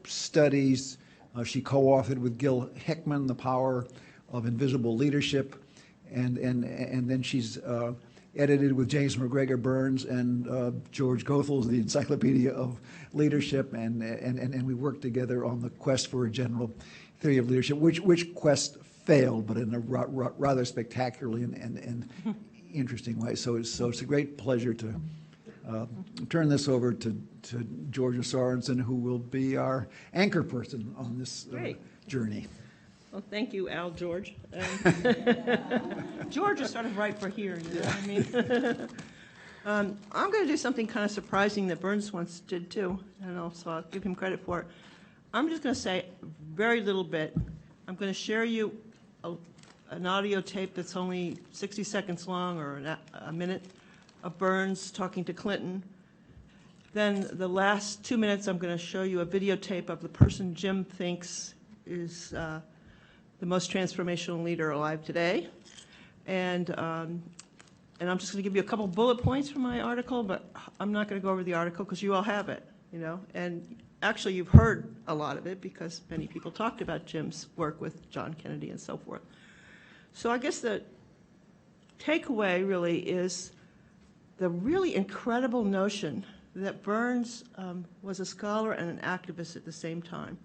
studies. She co-authored with Gil Hickman, The Power of Invisible Leadership, and then she's edited with James MacGregor Burns and George Gothel's The Encyclopedia of Leadership, and we worked together on the quest for a general theory of leadership, which quest failed, but in a rather spectacularly and interesting way. So it's a great pleasure to turn this over to Georgia Sorensen, who will be our anchor person on this journey. Well, thank you, Al George. George is sort of right for here, you know what I mean? I'm going to do something kind of surprising that Burns once did too, and also I'll give him credit for it. I'm just going to say very little bit. I'm going to share you an audio tape that's only 60 seconds long or a minute of Burns talking to Clinton. Then the last 2 minutes, I'm going to show you a videotape of the person Jim thinks is the most transformational leader alive today. And I'm just going to give you a couple bullet points from my article, but I'm not going to go over the article because you all have it, you know. And actually, you've heard a lot of it because many people talked about Jim's work with John Kennedy and so forth. So I guess the takeaway really is the really incredible notion that Burns was a scholar and an activist at the same time.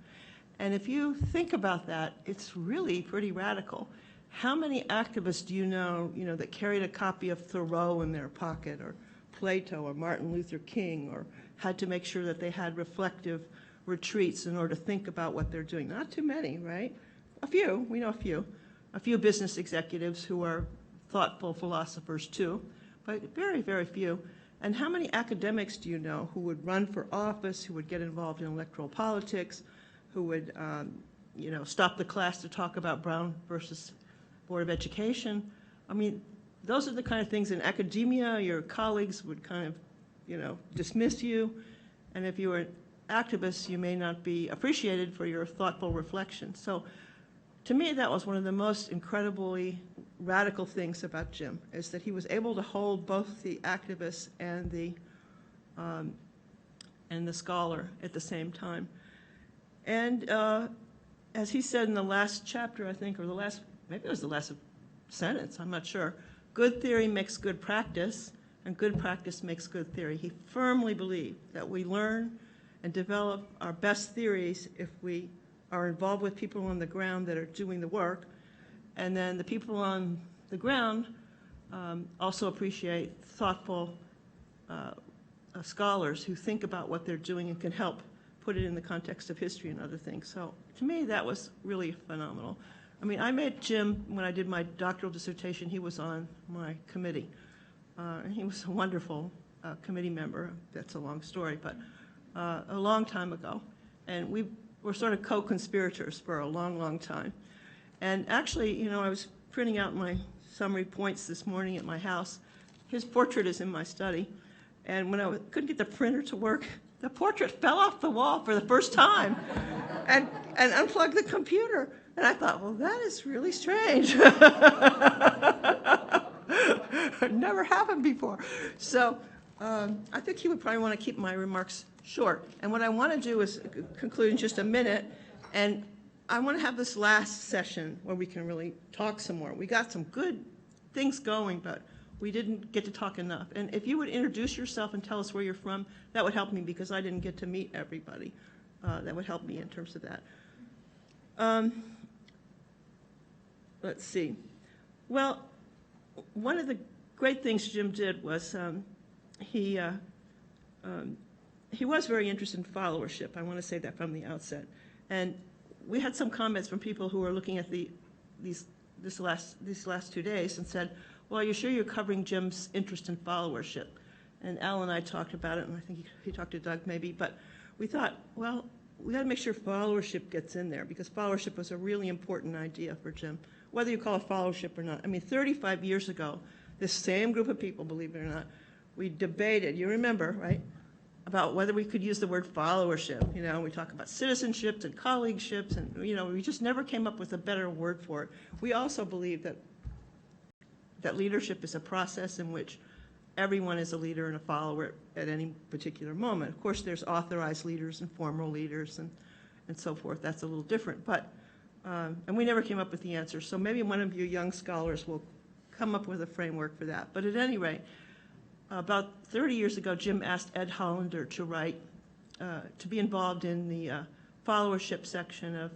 And if you think about that, it's really pretty radical. How many activists do you know that carried a copy of Thoreau in their pocket, or Plato, or Martin Luther King, or had to make sure that they had reflective retreats in order to think about what they're doing? Not too many, right? A few, we know a few. A few business executives who are thoughtful philosophers too, but very, very few. And how many academics do you know who would run for office, who would get involved in electoral politics, who would stop the class to talk about Brown versus Board of Education? I mean, those are the kind of things in academia your colleagues would kind of, dismiss you. And if you were an activist, you may not be appreciated for your thoughtful reflection. So to me, that was one of the most incredibly radical things about Jim, is that he was able to hold both the activist and the scholar at the same time. And as he said in the last chapter, I think, or maybe it was the last sentence, I'm not sure, good theory makes good practice, and good practice makes good theory. He firmly believed that we learn and develop our best theories if we are involved with people on the ground that are doing the work, and then the people on the ground also appreciate thoughtful scholars who think about what they're doing and can help put it in the context of history and other things. So to me, that was really phenomenal. I mean, I met Jim when I did my doctoral dissertation. He was on my committee. And he was a wonderful committee member. That's a long story, but a long time ago. And we were sort of co-conspirators for a long, long time. And actually, I was printing out my summary points this morning at my house. His portrait is in my study. And when I couldn't get the printer to work, the portrait fell off the wall for the first time and unplugged the computer. And I thought, well, that is really strange. It never happened before. So I think he would probably want to keep my remarks short. And what I want to do is conclude in just a minute. And I want to have this last session where we can really talk some more. We got some good things going, but we didn't get to talk enough. And if you would introduce yourself and tell us where you're from, that would help me because I didn't get to meet everybody. That would help me in terms of that. Let's see. Well, one of the great things Jim did was he was very interested in followership. I want to say that from the outset. And we had some comments from people who were looking at these last 2 days and said, well, are you sure you're covering Jim's interest in followership? And Al and I talked about it, and I think he talked to Doug maybe, but we thought, well, we got to make sure followership gets in there because followership was a really important idea for Jim, whether you call it followership or not. I mean, 35 years ago, this same group of people, believe it or not, we debated, you remember, right, about whether we could use the word followership. We talk about citizenships and colleagueships, and, we just never came up with a better word for it. We also believe that leadership is a process in which everyone is a leader and a follower at any particular moment. Of course, there's authorized leaders and formal leaders and so forth. That's a little different, but, and we never came up with the answer. So maybe one of you young scholars will come up with a framework for that. But at any rate, about 30 years ago, Jim asked Ed Hollander to write, to be involved in the followership section of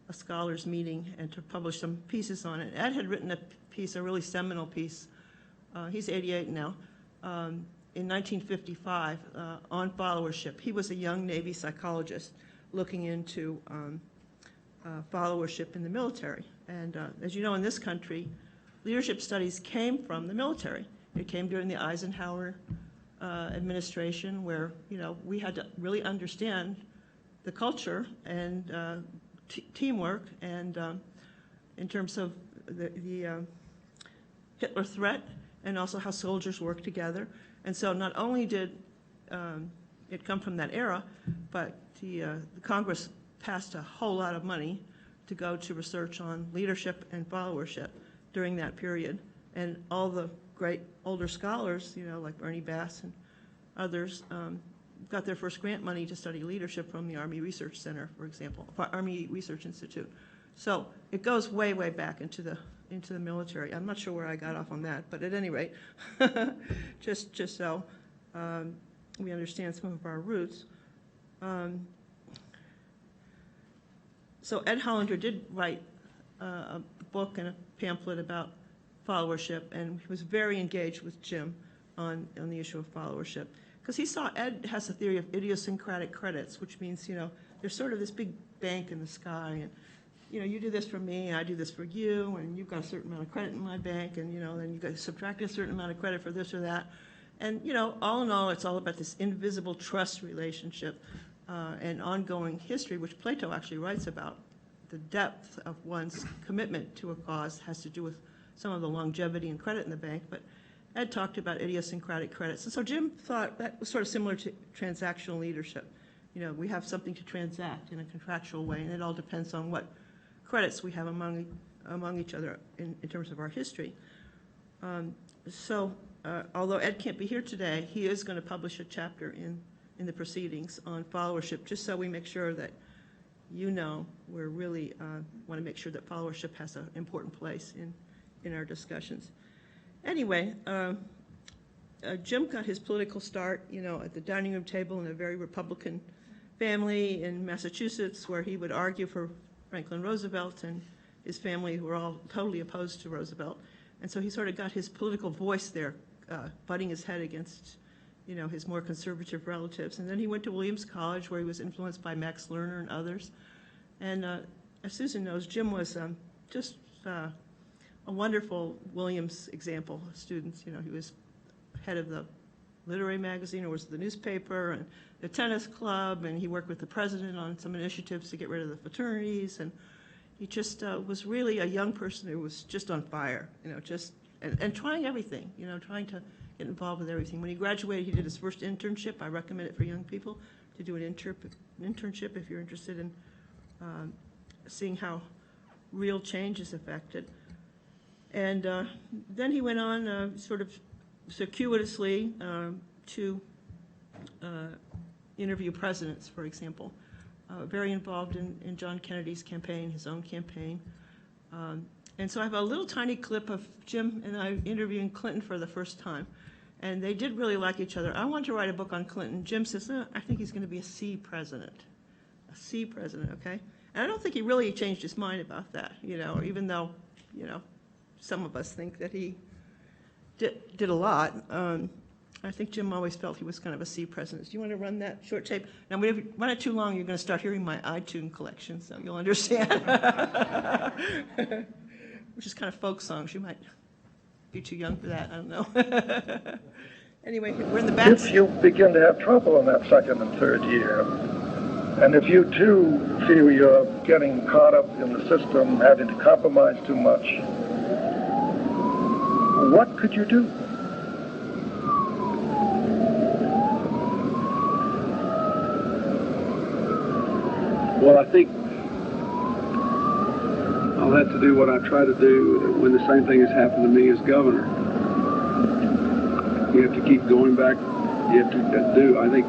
a scholars meeting and to publish some pieces on it. Ed had written a piece, a really seminal piece, he's 88 now, in 1955 on followership. He was a young Navy psychologist looking into followership in the military. And as you know, in this country, leadership studies came from the military. It came during the Eisenhower administration, where, you know, we had to really understand the culture and teamwork, and in terms of the Hitler threat, and also how soldiers work together. And so not only did it come from that era, but the Congress passed a whole lot of money to go to research on leadership and followership during that period. And all the great older scholars, you know, like Bernie Bass and others, got their first grant money to study leadership from the Army Research Center, for example, Army Research Institute. So it goes way, way back into the military. I'm not sure where I got off on that, but at any rate, just so we understand some of our roots. So Ed Hollander did write a book and a pamphlet about followership, and he was very engaged with Jim on the issue of followership. Because he saw, Ed has a theory of idiosyncratic credits, which means, you know, there's sort of this big bank in the sky, and, you know, you do this for me, and I do this for you, and you've got a certain amount of credit in my bank, and, you know, then you got to subtract a certain amount of credit for this or that. And, you know, all in all, it's all about this invisible trust relationship and ongoing history, which Plato actually writes about. The depth of one's commitment to a cause has to do with some of the longevity and credit in the bank, but Ed talked about idiosyncratic credits. And so Jim thought that was sort of similar to transactional leadership. You know, we have something to transact in a contractual way, and it all depends on what credits we have among each other in terms of our history. Although Ed can't be here today, he is going to publish a chapter in the proceedings on followership, just so we make sure that, you know, we're really want to make sure that followership has an important place in our discussions. Anyway, Jim got his political start, you know, at the dining room table in a very Republican family in Massachusetts, where he would argue for Franklin Roosevelt, and his family were all totally opposed to Roosevelt. And so he sort of got his political voice there, butting his head against, you know, his more conservative relatives. And then he went to Williams College, where he was influenced by Max Lerner and others. And as Susan knows, Jim was just a wonderful Williams example of students. You know, he was head of the literary magazine, or was the newspaper, and the tennis club, and he worked with the president on some initiatives to get rid of the fraternities. And he just was really a young person who was just on fire, you know, just, and trying everything, you know, trying to get involved with everything. When he graduated, he did his first internship. I recommend it for young people to do an internship if you're interested in seeing how real change is affected. And then he went on sort of circuitously to interview presidents, for example. Very involved in John Kennedy's campaign, his own campaign. And so I have a little tiny clip of Jim and I interviewing Clinton for the first time. And they did really like each other. I wanted to write a book on Clinton. Jim says, I think he's going to be a C president. A C president, okay? And I don't think he really changed his mind about that, you know, even though, you know, some of us think that he did a lot. I think Jim always felt he was kind of a C president. Do you want to run that short tape? Now, if you run it too long, you're going to start hearing my iTunes collection, so you'll understand. Which is kind of folk songs. You might be too young for that. I don't know. Anyway, we're in the back. If you begin to have trouble in that second and third year, and if you too feel you're getting caught up in the system, having to compromise too much, what could you do? Well, I think I'll have to do what I try to do when the same thing has happened to me as governor. we have to keep going back. You have to do, I think,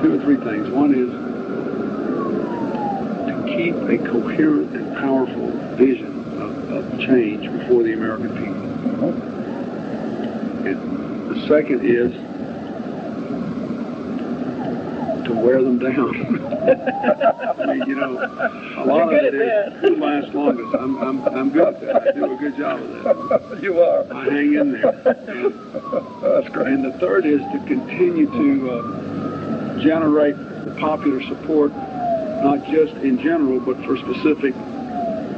2 or 3 things. One is to keep a coherent and powerful vision of change before the American people. And the second is to wear them down. I mean, you know, a lot of it is who lasts longest. I'm good at that. I do a good job of that. You are. I hang in there. That's great. And the third is to continue to generate popular support, not just in general, but for specific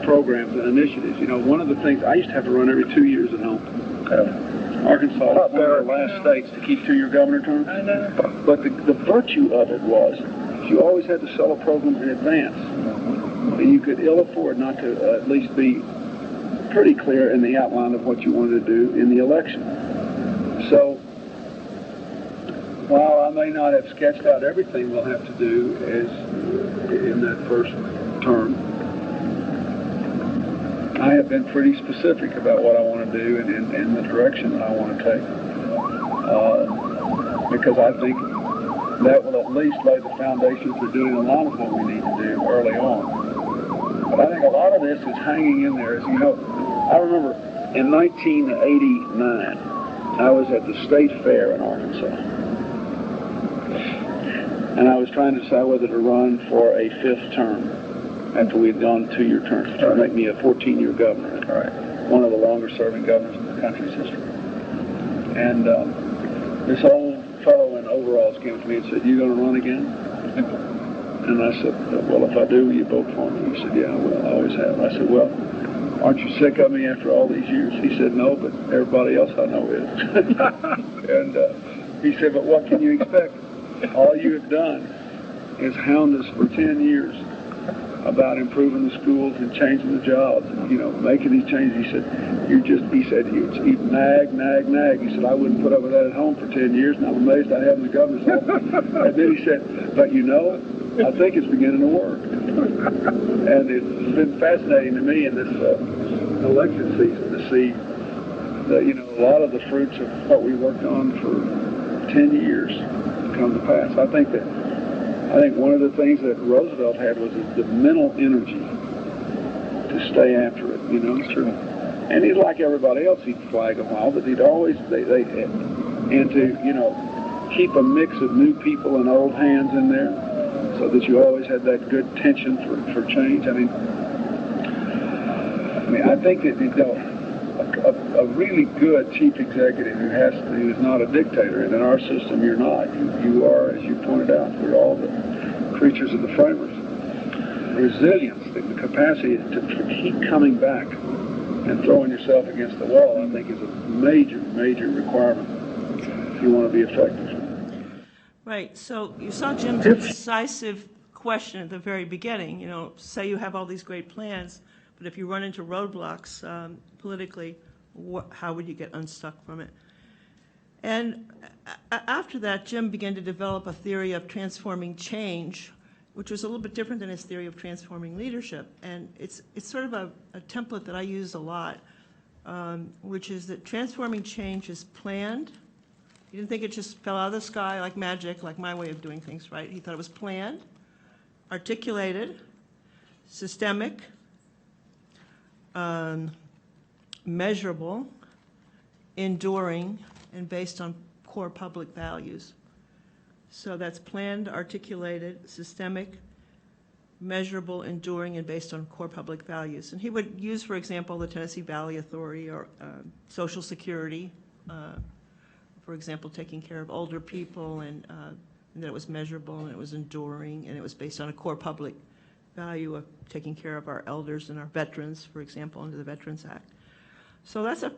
programs and initiatives. You know, one of the things, I used to have to run every 2 years at home. Arkansas was one of the last states to keep 2-year governor terms. I know. But the virtue of it was you always had to sell a program in advance. And you could ill afford not to at least be pretty clear in the outline of what you wanted to do in the election. So while I may not have sketched out everything we'll have to do as in that first term, I have been pretty specific about what I want to do and the direction that I want to take. Because I think that will at least lay the foundation for doing a lot of what we need to do early on. But I think a lot of this is hanging in there. As you know, I remember in 1989, I was at the state fair in Arkansas. And I was trying to decide whether to run for a 5th term after we had gone 2-year terms, which would make me a 14-year governor. One of the longest-serving governors in the country's history. And this old fellow in overalls came to me and said, "You going to run again?" And I said, "Well, if I do, will you vote for me?" He said, "Yeah, I will. I always have." I said, "Well, aren't you sick of me after all these years?" He said, "No, but everybody else I know is." And he said, "But what can you expect? All you have done is hound us for 10 years about improving the schools and changing the jobs and, you know, making these changes." He said, you nag. He said, "I wouldn't put up with that at home for 10 years, and I'm amazed I haven't the governor's office." And then he said, "But you know, I think it's beginning to work." And it's been fascinating to me in this election season to see that, you know, a lot of the fruits of what we worked on for 10 years come to pass. I think one of the things that Roosevelt had was the mental energy to stay after it, you know. True. And he'd like everybody else, he'd flag a while, but he'd always, and to, you know, keep a mix of new people and old hands in there so that you always had that good tension for change. I mean, I think that, you know, a really good chief executive who is not a dictator, and in our system you're not. You are, as you pointed out, we're all the creatures of the framers. Resilience, the capacity to keep coming back and throwing yourself against the wall, I think is a major, major requirement if you want to be effective. Right, so you saw Jim's decisive question at the very beginning, you know, say you have all these great plans, but if you run into roadblocks politically, how would you get unstuck from it? And after that, Jim began to develop a theory of transforming change, which was a little bit different than his theory of transforming leadership. And it's sort of a template that I use a lot, which is that transforming change is planned. He didn't think it just fell out of the sky like magic, like my way of doing things, right? He thought it was planned, articulated, systemic, measurable, enduring, and based on core public values. So that's planned, articulated, systemic, measurable, enduring, and based on core public values. And he would use, for example, the Tennessee Valley Authority or Social Security, for example, taking care of older people, and that it was measurable, and it was enduring, and it was based on a core public value of taking care of our elders and our veterans, for example, under the Veterans Act. So that's a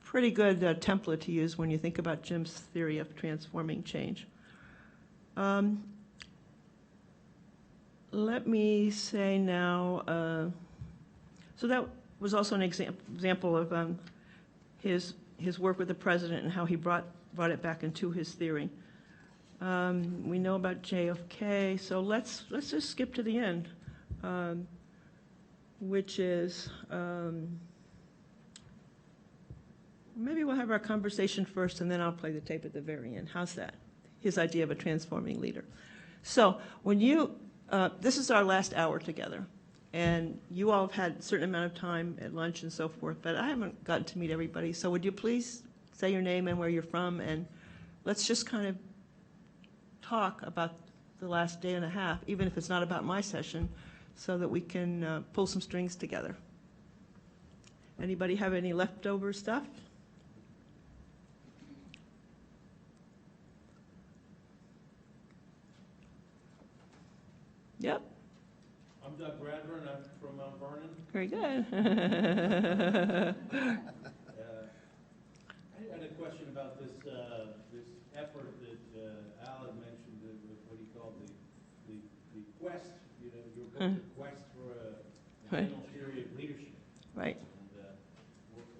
pretty good template to use when you think about Jim's theory of transforming change. Let me say now, so that was also an example of his work with the president and how he brought it back into his theory. We know about JFK, so let's just skip to the end, which is Maybe we'll have our conversation first, and then I'll play the tape at the very end. How's that? His idea of a transforming leader. So when you, this is our last hour together, and you all have had a certain amount of time at lunch and so forth, but I haven't gotten to meet everybody. So would you please say your name and where you're from, and let's just kind of talk about the last day and a half, even if it's not about my session, so that we can pull some strings together. Anybody have any leftover stuff? Yep. I'm Doug Bradburn. I'm from Mount Vernon. Very good. I had a question about this this effort that Al had mentioned, what he called the quest. You know, your book, the quest for a Right. general theory of leadership. Right. And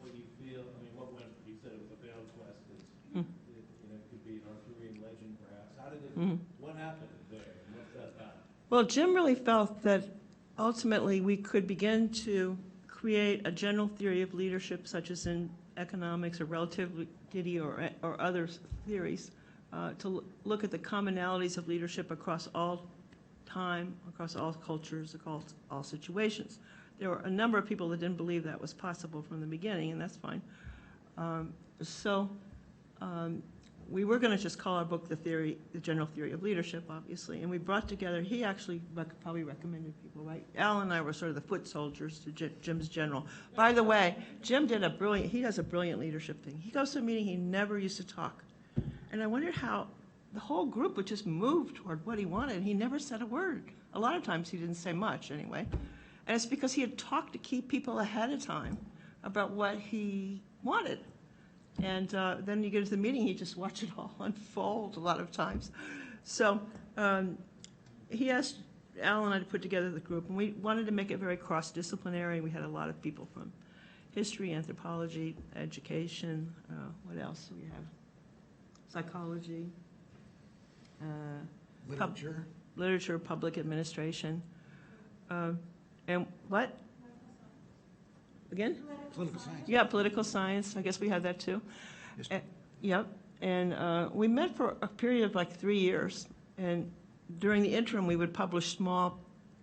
what do you feel? I mean, what went? You said it was a failed quest. It could be an Arthurian legend, perhaps. How did it? What happened there? And what's that about? Well, Jim really felt that ultimately we could begin to create a general theory of leadership, such as in economics or relativity or other theories, to look at the commonalities of leadership across all time, across all cultures, across all situations. There were a number of people that didn't believe that was possible from the beginning, and that's fine. We were going to just call our book the General Theory of Leadership, obviously, and we brought together, he actually probably recommended people, right? Al and I were sort of the foot soldiers to Jim's general. By the way, Jim he does a brilliant leadership thing. He goes to a meeting, he never used to talk. And I wondered how the whole group would just move toward what he wanted, and he never said a word. A lot of times he didn't say much anyway. And it's because he had talked to key people ahead of time about what he wanted. And then you get to the meeting, you just watch it all unfold a lot of times. So he asked Al and I to put together the group, and we wanted to make it very cross-disciplinary. We had a lot of people from history, anthropology, education, what else do we have? Psychology. Literature, public administration. And what? Again? Political science. Yeah, political science. I guess we had that too. Yep. And we met for a period of like 3 years. And during the interim, we would publish small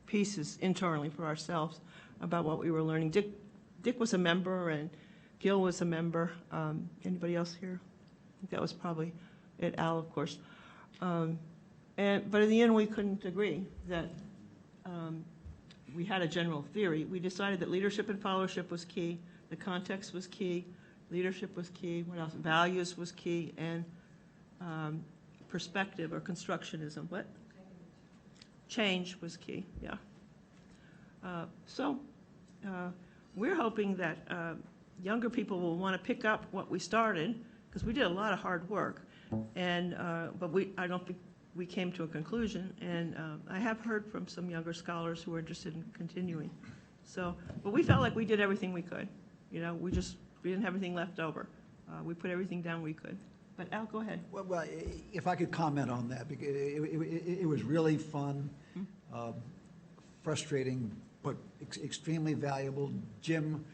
pieces internally for ourselves about what we were learning. Dick was a member, and Gil was a member. Anybody else here? I think that was probably it. Al, of course. But in the end, we couldn't agree that we had a general theory. We decided that leadership and followership was key, the context was key, leadership was key, what else? Values was key, and perspective or constructionism. What? Change was key, yeah. We're hoping that younger people will want to pick up what we started, because we did a lot of hard work, and but I don't think we came to a conclusion, and I have heard from some younger scholars who are interested in continuing. But we felt like we did everything we could. You know, we didn't have anything left over. We put everything down we could. But Al, go ahead. Well, if I could comment on that, because it was really fun, frustrating, but extremely valuable. Jim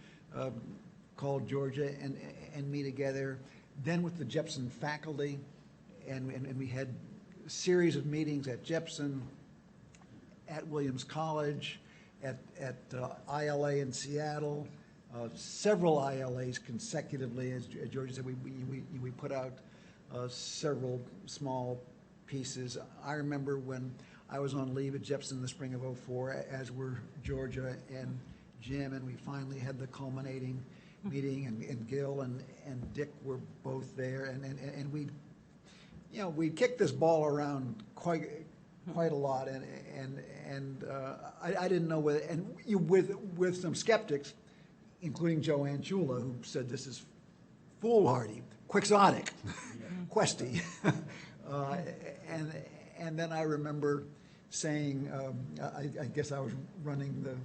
called Georgia and me together, then with the Jepson faculty, and we had a series of meetings at Jepson, at Williams College, at ILA in Seattle, several ILAs consecutively. As Georgia said, we put out several small pieces. I remember when I was on leave at Jepson in the spring of '04, as were Georgia and Jim, and we finally had the culminating meeting, and Gil and Dick were both there, and we kicked this ball around quite a lot, and I didn't know whether, and with some skeptics, including Joanne Chula, who said this is foolhardy, quixotic, questy, and then I remember saying, I guess I was running the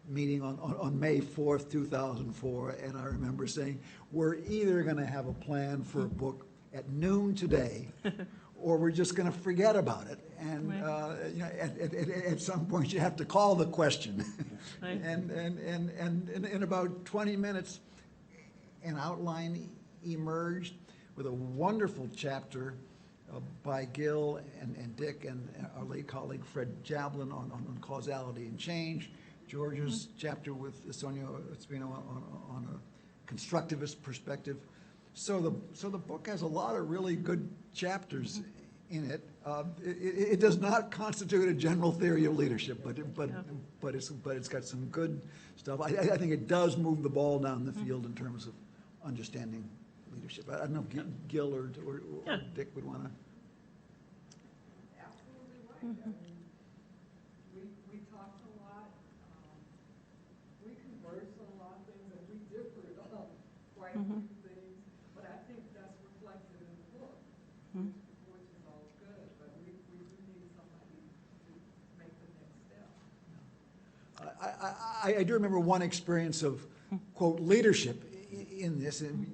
meeting on May 4th, 2004, and I remember saying, we're either going to have a plan for a book at noon today, or we're just going to forget about it. And right. At some point, you have to call the question. Right. And in about 20 minutes, an outline emerged with a wonderful chapter by Gil and Dick and our late colleague Fred Jablin on causality and change. George's chapter with Sonia Espino on a constructivist perspective. So the book has a lot of really good chapters in it. It does not constitute a general theory of leadership, but it's got some good stuff. I think it does move the ball down the field in terms of understanding leadership. I don't know if Gil or Dick would want to. Absolutely right. We talked a lot. We conversed on a lot of things, and we differed on quite a few things. But I think that's reflected in the book, which is all good. But we do need somebody to make the next step. I do remember one experience of, quote, leadership in this. And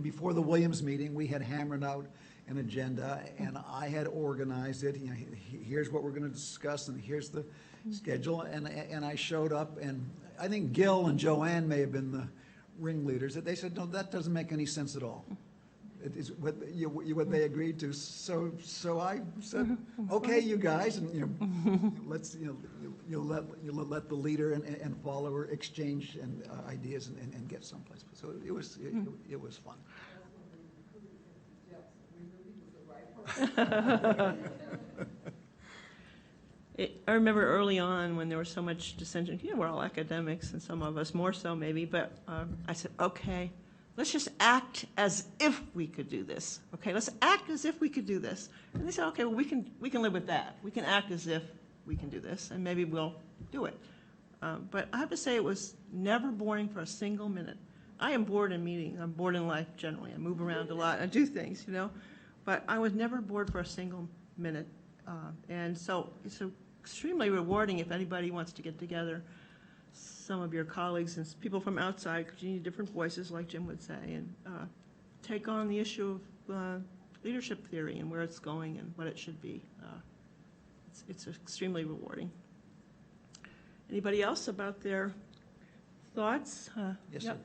before the Williams meeting, we had hammered out an agenda, and I had organized it. You know, here's what we're going to discuss, and here's the schedule. And I showed up, and I think Gil and Joanne may have been the ringleaders. They said, no, that doesn't make any sense at all. It is what they agreed to. So I said, okay, you guys, and let's let the leader and follower exchange and ideas and get someplace. So it was fun. I remember early on when there was so much dissension. We're all academics, and some of us more so maybe, but I said, okay, let's just act as if we could do this. Okay, let's act as if we could do this. And they said, okay, well, we can live with that. We can act as if we can do this, and maybe we'll do it. But I have to say it was never boring for a single minute. I am bored in meetings. I'm bored in life generally. I move around a lot. I do things, But I was never bored for a single minute. And so it's extremely rewarding if anybody wants to get together, some of your colleagues and people from outside, because you need different voices, like Jim would say, and take on the issue of leadership theory and where it's going and what it should be. It's extremely rewarding. Anybody else about their thoughts? Yes, yep. sir.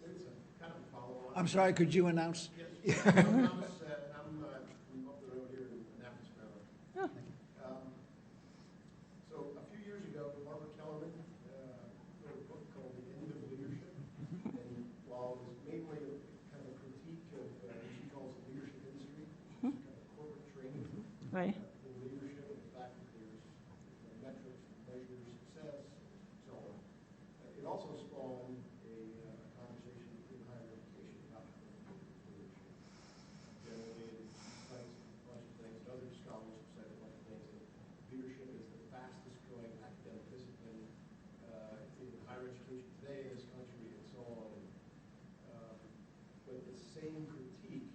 It's a kind of a follow-on. I'm sorry, could you announce? Yes. I'm from up the road here in Annapolis, Maryland. So a few years ago, Barbara Kellerman wrote a book called The End of Leadership. And while it was mainly kind of a critique of what she calls the leadership industry, kind of corporate training Right. in leadership, and the fact that there's metrics to measure success, so on. It also spawned a conversation in higher education about leadership. Generally, it cites a bunch of things, and other scholars have said a bunch of things, that leadership is the fastest growing academic discipline in higher education today in this country, and so on. But the same critique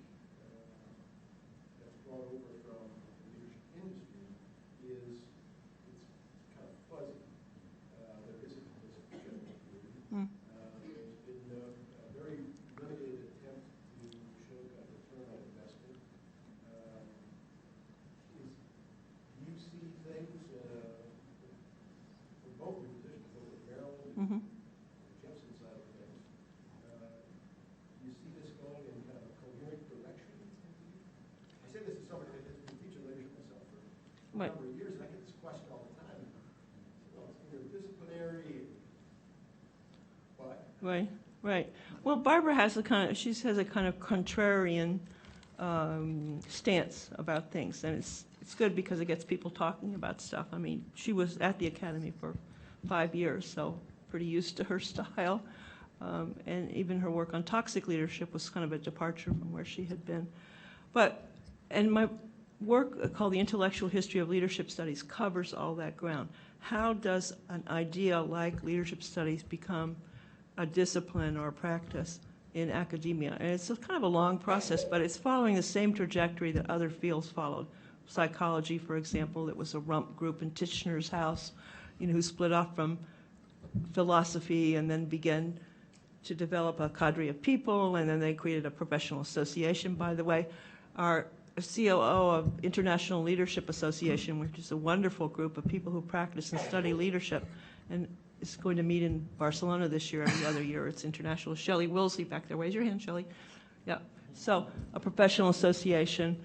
that's brought over from the leadership industry is it's kind of fuzzy. There isn't this general theory. There's been a very limited attempt to show kind of return on investment. Do you see things from both your positions, both at Maryland and Jefferson side of things? Do you see this going in kind of a coherent direction? I say this as somebody that has been teaching leadership myself for a number of years, and I get this question all the time. Well, it's interdisciplinary. What? Right, right. Well, Barbara has a kind of contrarian stance about things, and it's good because it gets people talking about stuff. I mean, she was at the Academy for 5 years, so pretty used to her style. And even her work on toxic leadership was kind of a departure from where she had been. And my work called The Intellectual History of Leadership Studies covers all that ground. How does an idea like leadership studies become a discipline or a practice in academia? And it's kind of a long process, but it's following the same trajectory that other fields followed. Psychology, for example, it was a rump group in Titchener's house, who split off from philosophy and then began to develop a cadre of people, and then they created a professional association, by the way. Our COO of International Leadership Association, which is a wonderful group of people who practice and study leadership, and is going to meet in Barcelona this year. Every other year it's international. Shelley Wilsey back there. Raise your hand, Shelley. Yeah, so a professional association.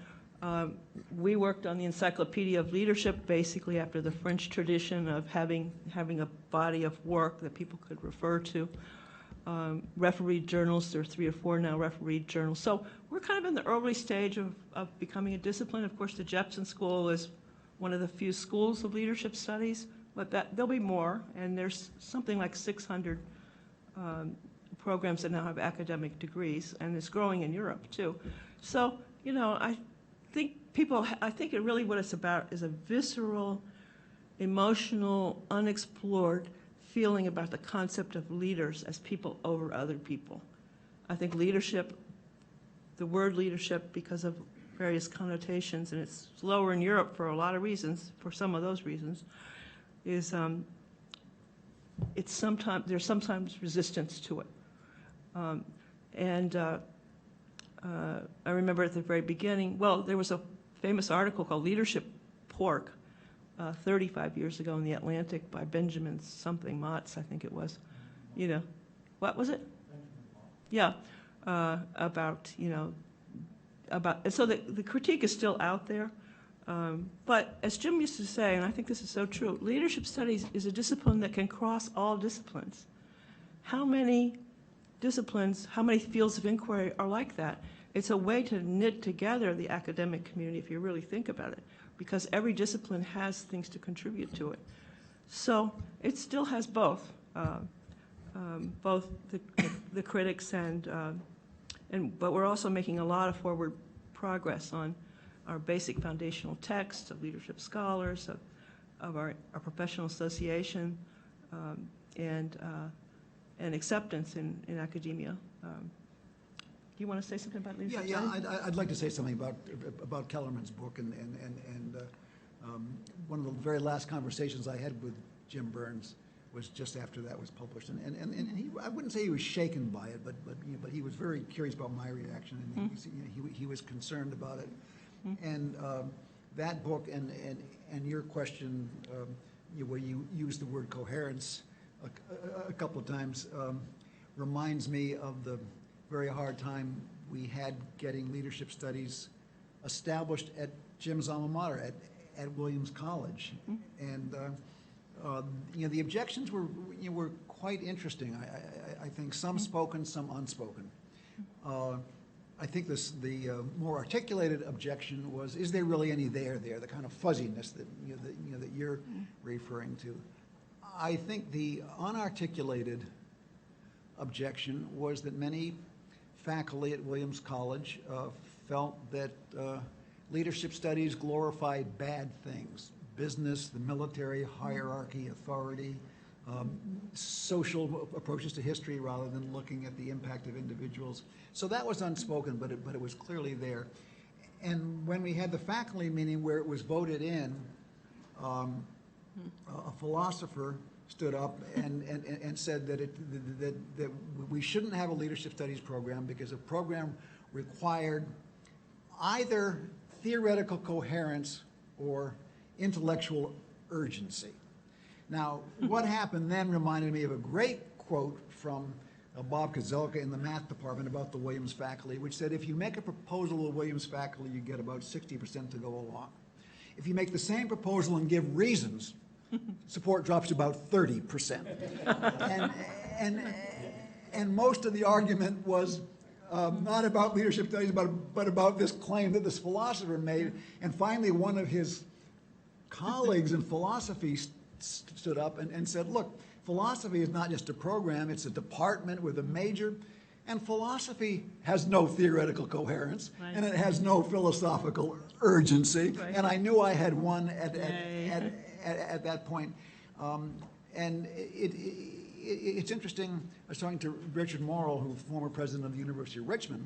We worked on the Encyclopedia of Leadership, basically after the French tradition of having a body of work that people could refer to. Refereed journals, there are 3 or 4 now refereed journals. So we're kind of in the early stage of becoming a discipline. Of course, the Jepson School is one of the few schools of leadership studies, but there'll be more, and there's something like 600 programs that now have academic degrees, and it's growing in Europe too. So, I think it really what it's about is a visceral, emotional, unexplored feeling about the concept of leaders as people over other people. I think leadership, the word leadership, because of various connotations, and it's slower in Europe for a lot of reasons, for some of those reasons, is there's sometimes resistance to it. I remember at the very beginning, there was a famous article called Leadership Pork 35 years ago in the Atlantic by Benjamin something, Motts, I think it was. What was it? Yeah, about, so the critique is still out there. But as Jim used to say, and I think this is so true, leadership studies is a discipline that can cross all disciplines. How many disciplines, how many fields of inquiry are like that? It's a way to knit together the academic community, if you really think about it, because every discipline has things to contribute to it. So it still has both the critics but we're also making a lot of forward progress on our basic foundational texts of leadership scholars, of our professional association, and acceptance in academia. Do you want to say something about leadership? Yeah, I'd like to say something about Kellerman's book, and one of the very last conversations I had with Jim Burns was just after that was published, and he, I wouldn't say he was shaken by it, but he was very curious about my reaction, and he was concerned about it, and that book and your question, where you used the word coherence a couple of times, reminds me of the very hard time we had getting leadership studies established at Jim's alma mater, at Williams College. And the objections were quite interesting. I think some spoken, some unspoken. I think the more articulated objection was, is there really any there? The kind of fuzziness that that you're referring to. I think the unarticulated objection was that many faculty at Williams College felt that leadership studies glorified bad things: business, the military, hierarchy, authority, social approaches to history rather than looking at the impact of individuals. So that was unspoken, but it was clearly there. And when we had the faculty meeting where it was voted in, a philosopher stood up and said that we shouldn't have a leadership studies program because a program required either theoretical coherence or intellectual urgency. Now, what happened then reminded me of a great quote from Bob Kozelka in the math department about the Williams faculty, which said, if you make a proposal to Williams faculty, you get about 60% to go along. If you make the same proposal and give reasons, support drops to about 30%. And most of the argument was not about leadership studies, but about this claim that this philosopher made. And finally, one of his colleagues in philosophy stood up and said, look, philosophy is not just a program, it's a department with a major, and philosophy has no theoretical coherence, right, and it has no philosophical urgency, right, and I knew I had won at that point. And it's interesting, I was talking to Richard Morrill, who's former president of the University of Richmond,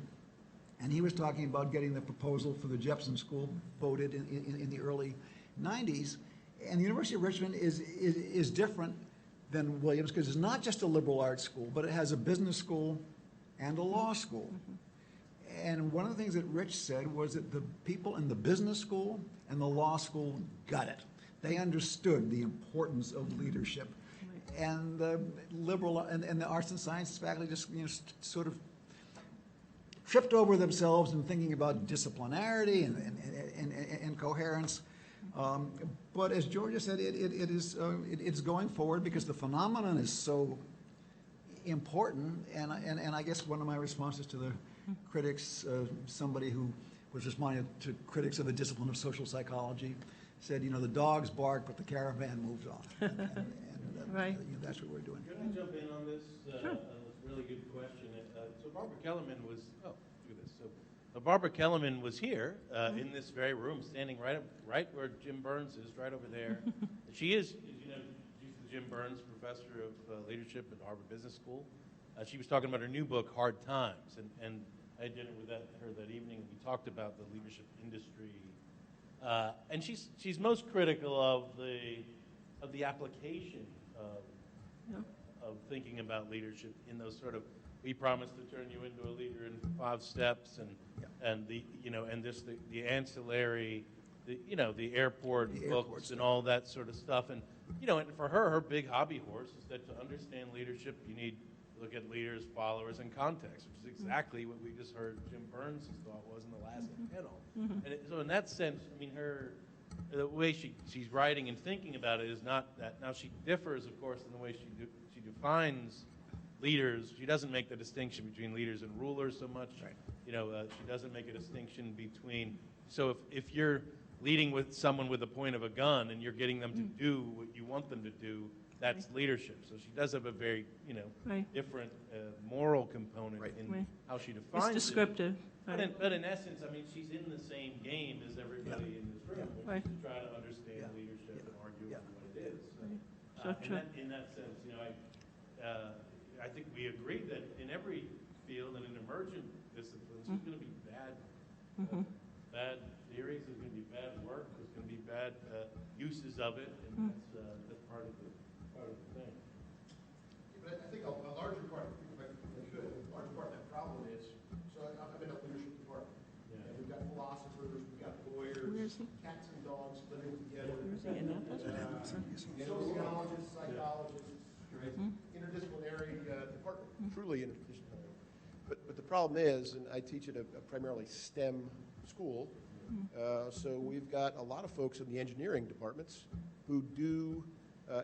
and he was talking about getting the proposal for the Jepson School voted in the early 90s. And the University of Richmond is different than Williams because it's not just a liberal arts school, but it has a business school and a law school. And one of the things that Rich said was that the people in the business school and the law school got it. They understood the importance of leadership. And the liberal and the arts and sciences faculty just sort of tripped over themselves in thinking about disciplinarity and coherence. But as Georgia said, it's going forward because the phenomenon is so important. And I guess one of my responses to the critics, somebody who was responding to critics of the discipline of social psychology, said, you know, the dogs bark, but the caravan moves on. Right. You know, that's what we're doing. Can I jump in on this? Sure. That's a really good question. So Barbara Kellerman was, oh, look at this. So Barbara Kellerman was here in this very room, standing right where Jim Burns is, right over there. She is, you know, she's the Jim Burns Professor of Leadership at Harvard Business School. She was talking about her new book, Hard Times, and I had dinner with her that evening, and we talked about the leadership industry. And she's most critical of the application of thinking about leadership in those sort of, we promise to turn you into a leader in 5 steps, and the, you know, and just the ancillary, the airport books and all that sort of stuff. And, you know, and for her big hobby horse is that to understand leadership, you need to look at leaders, followers, and context, which is exactly what we just heard Jim Burns' thought was in the last panel. And so in that sense, I mean, the way she's writing and thinking about it is not that. Now, she differs, of course, in the way she defines leaders. She doesn't make the distinction between leaders and rulers so much. Right. You know, she doesn't make a distinction between. So if you're leading with someone with the point of a gun and you're getting them to do what you want them to do, that's leadership. So she does have a very, you know, different moral component in how she defines It's descriptive. it. But in essence, I mean, she's in the same game as everybody in this room, which is to try to understand leadership and argue over what it is. So, in that sense, you know, I think we agree that in every field and in emergent disciplines, there's going to be bad theories, there's going to be bad work, there's going to be bad uses of it, and that's part of the thing. But I think a larger part, if I could, a larger part of that problem is, so I'm in a leadership department. Yeah. And we've got philosophers, we've got lawyers, cats and dogs living together. Sociologists, psychologists, interdisciplinary department, truly interdisciplinary. But the problem is, and I teach at a primarily STEM school, so we've got a lot of folks in the engineering departments who do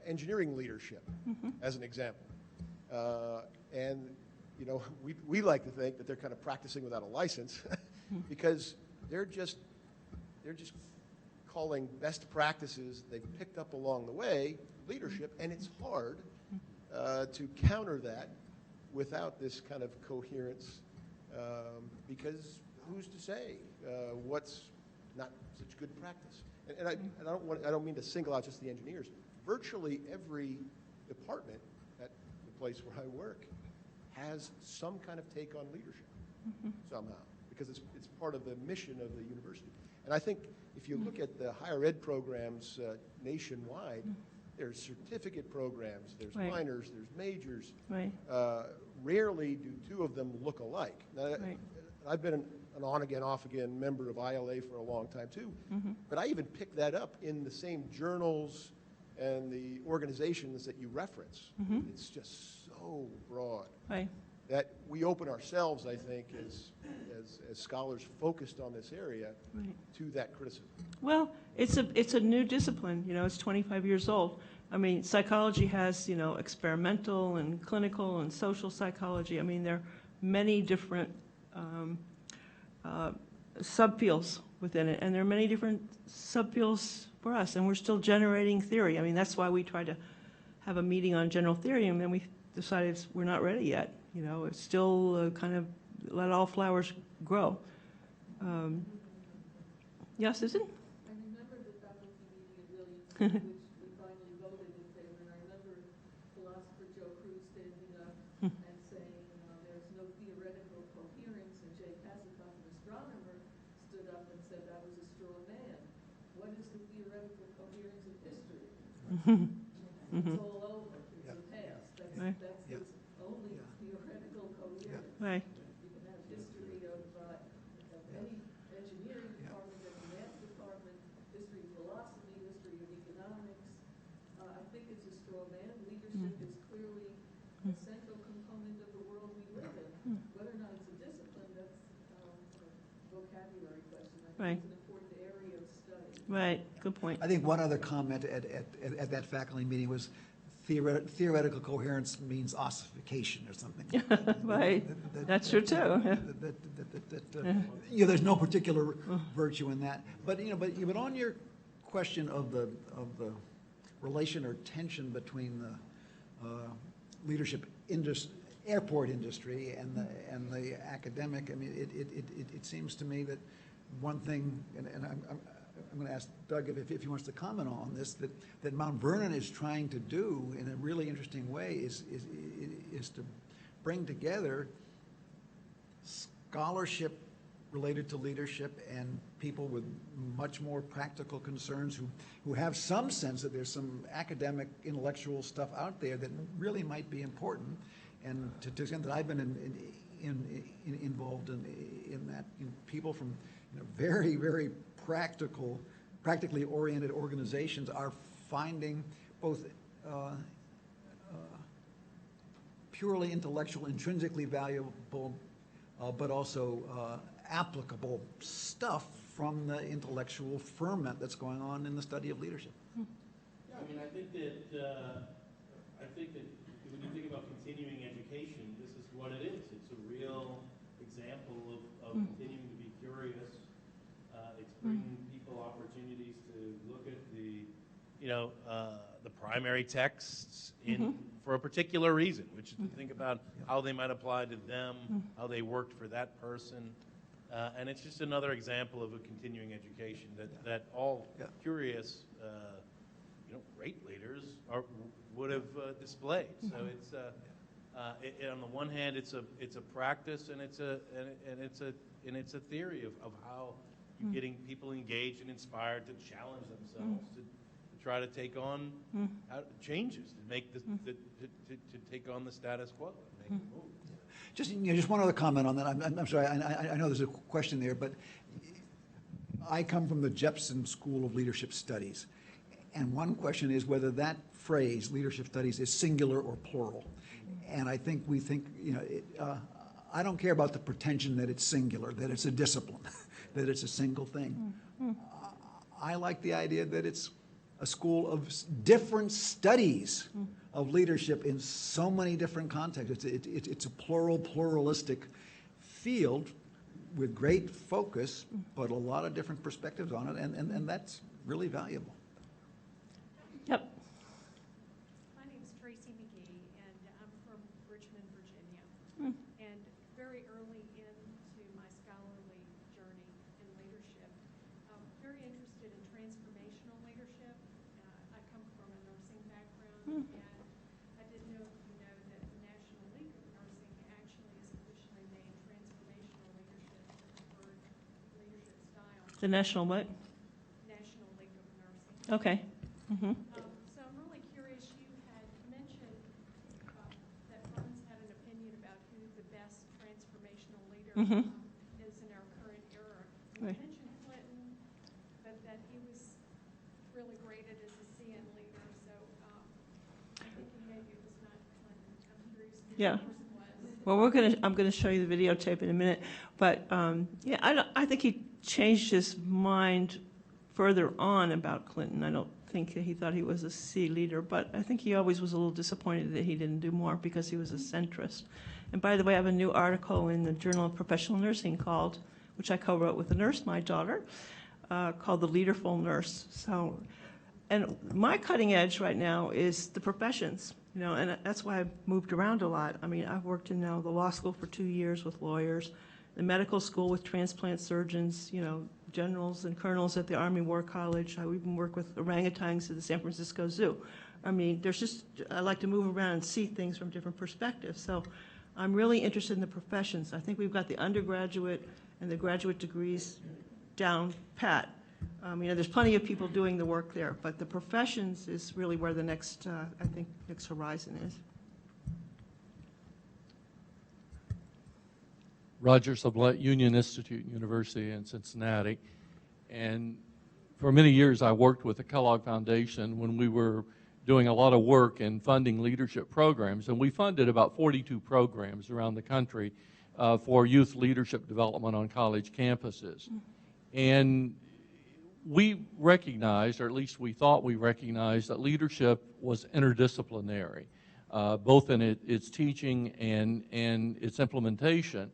engineering leadership, as an example. And, you know, we like to think that they're kind of practicing without a license because they're just calling best practices they've picked up along the way leadership, and it's hard to counter that without this kind of coherence because who's to say what's not such good practice? And I don't mean to single out just the engineers. Virtually every department at the place where I work has some kind of take on leadership somehow, because it's part of the mission of the university. And I think if you look at the higher ed programs nationwide, there's certificate programs, there's minors, there's majors. Rarely do 2 of them look alike. Now, I've been an on-again, off-again member of ILA for a long time too, but I even picked that up in the same journals and the organizations that you reference. It's just so broad that we open ourselves, I think, as scholars focused on this area to that criticism. Well, it's a new discipline. You know, it's 25 years old. I mean, psychology has, you know, experimental and clinical and social psychology. I mean, there are many different subfields within it, and there are many different subfields for us, and we're still generating theory. I mean, that's why we tried to have a meeting on general theory, and then we decided we're not ready yet. You know, it's still kind of let all flowers grow. Yeah, Susan? I remember the faculty meeting at Williams, which we finally voted in favor, and I remember philosopher Joe Cruz standing up and saying, there's no theoretical coherence, and Jay Pasakoff, an astronomer, stood up and said that was a straw man. What is the theoretical coherence of history? It's all over. It's the past. That's its only theoretical coherence. Right. You can have history of any engineering department, any math department, history of philosophy, history of economics. I think it's a straw man. Leadership is clearly a central component of the world we live in. Whether or not it's a discipline, that's Right. It's an important area of study. Right, good point. I think one other comment at that faculty meeting was theoretical coherence means ossification or something. Right, that's true too. There's no particular virtue in that. But but on your question of the relation or tension between the leadership airport industry and the academic, I mean, it seems to me that one thing, and I'm going to ask Doug if he wants to comment on this, that Mount Vernon is trying to do in a really interesting way is to bring together scholarship related to leadership and people with much more practical concerns who have some sense that there's some academic intellectual stuff out there that really might be important. And to the extent that I've been involved in that, people from very, very practically oriented organizations are finding both purely intellectual, intrinsically valuable, but also applicable stuff from the intellectual ferment that's going on in the study of leadership. Yeah, I mean, I think that when you think about continuing education, this is what it is. It's a real example of continuing to be curious. It's bringing people opportunities to look at the primary texts for a particular reason, which is to think about how they might apply to them, how they worked for that person. And it's just another example of a continuing education that all curious, great leaders would have displayed. So it's on the one hand, it's a practice, and it's a theory of how you're getting people engaged and inspired to challenge themselves to try to take on changes, to make to take on the status quo, and make the move. Just one other comment on that. I'm sorry, I know there's a question there, but I come from the Jepson School of Leadership Studies, and one question is whether that phrase, leadership studies, is singular or plural. And I think we think, I don't care about the pretension that it's singular, that it's a discipline, that it's a single thing. I like the idea that it's a school of different studies of leadership in so many different contexts. It's a pluralistic field with great focus, but a lot of different perspectives on it, and that's really valuable. Yep. My name is Tracy McGee, and I'm from Richmond, Virginia. And very early into my scholarly journey in leadership, I'm very interested in transformational leadership. I come from a nursing background, and I didn't know if you know that the National League of Nursing actually has officially made transformational leadership the preferred leadership style. The National what? National League of Nursing. Okay. So I'm really curious, you had mentioned that Burns had an opinion about who the best transformational leader is in our current era. You Right. mentioned Clinton, but that he was really graded as a CN leader, so I'm thinking maybe it was not Clinton. I'm curious who Yeah. the person was. Well, I'm gonna show you the videotape in a minute, but yeah, I think he changed his mind further on about Clinton. I don't think he thought he was a C leader, but I think he always was a little disappointed that he didn't do more because he was a centrist. And by the way, I have a new article in the Journal of Professional Nursing which I co-wrote with a nurse, my daughter, called The Leaderful Nurse. So, and my cutting edge right now is the professions, and that's why I've moved around a lot. I mean, I've worked in the law school for 2 years with lawyers, the medical school with transplant surgeons, generals and colonels at the Army War College. I even work with orangutans at the San Francisco Zoo. I mean, I like to move around and see things from different perspectives. So I'm really interested in the professions. I think we've got the undergraduate and the graduate degrees down pat. There's plenty of people doing the work there, but the professions is really where the next horizon is. Roger Sublette, Union Institute University in Cincinnati. And for many years, I worked with the Kellogg Foundation when we were doing a lot of work in funding leadership programs. And we funded about 42 programs around the country for youth leadership development on college campuses. And we recognized, or at least we thought we recognized, that leadership was interdisciplinary, both in its teaching and its implementation.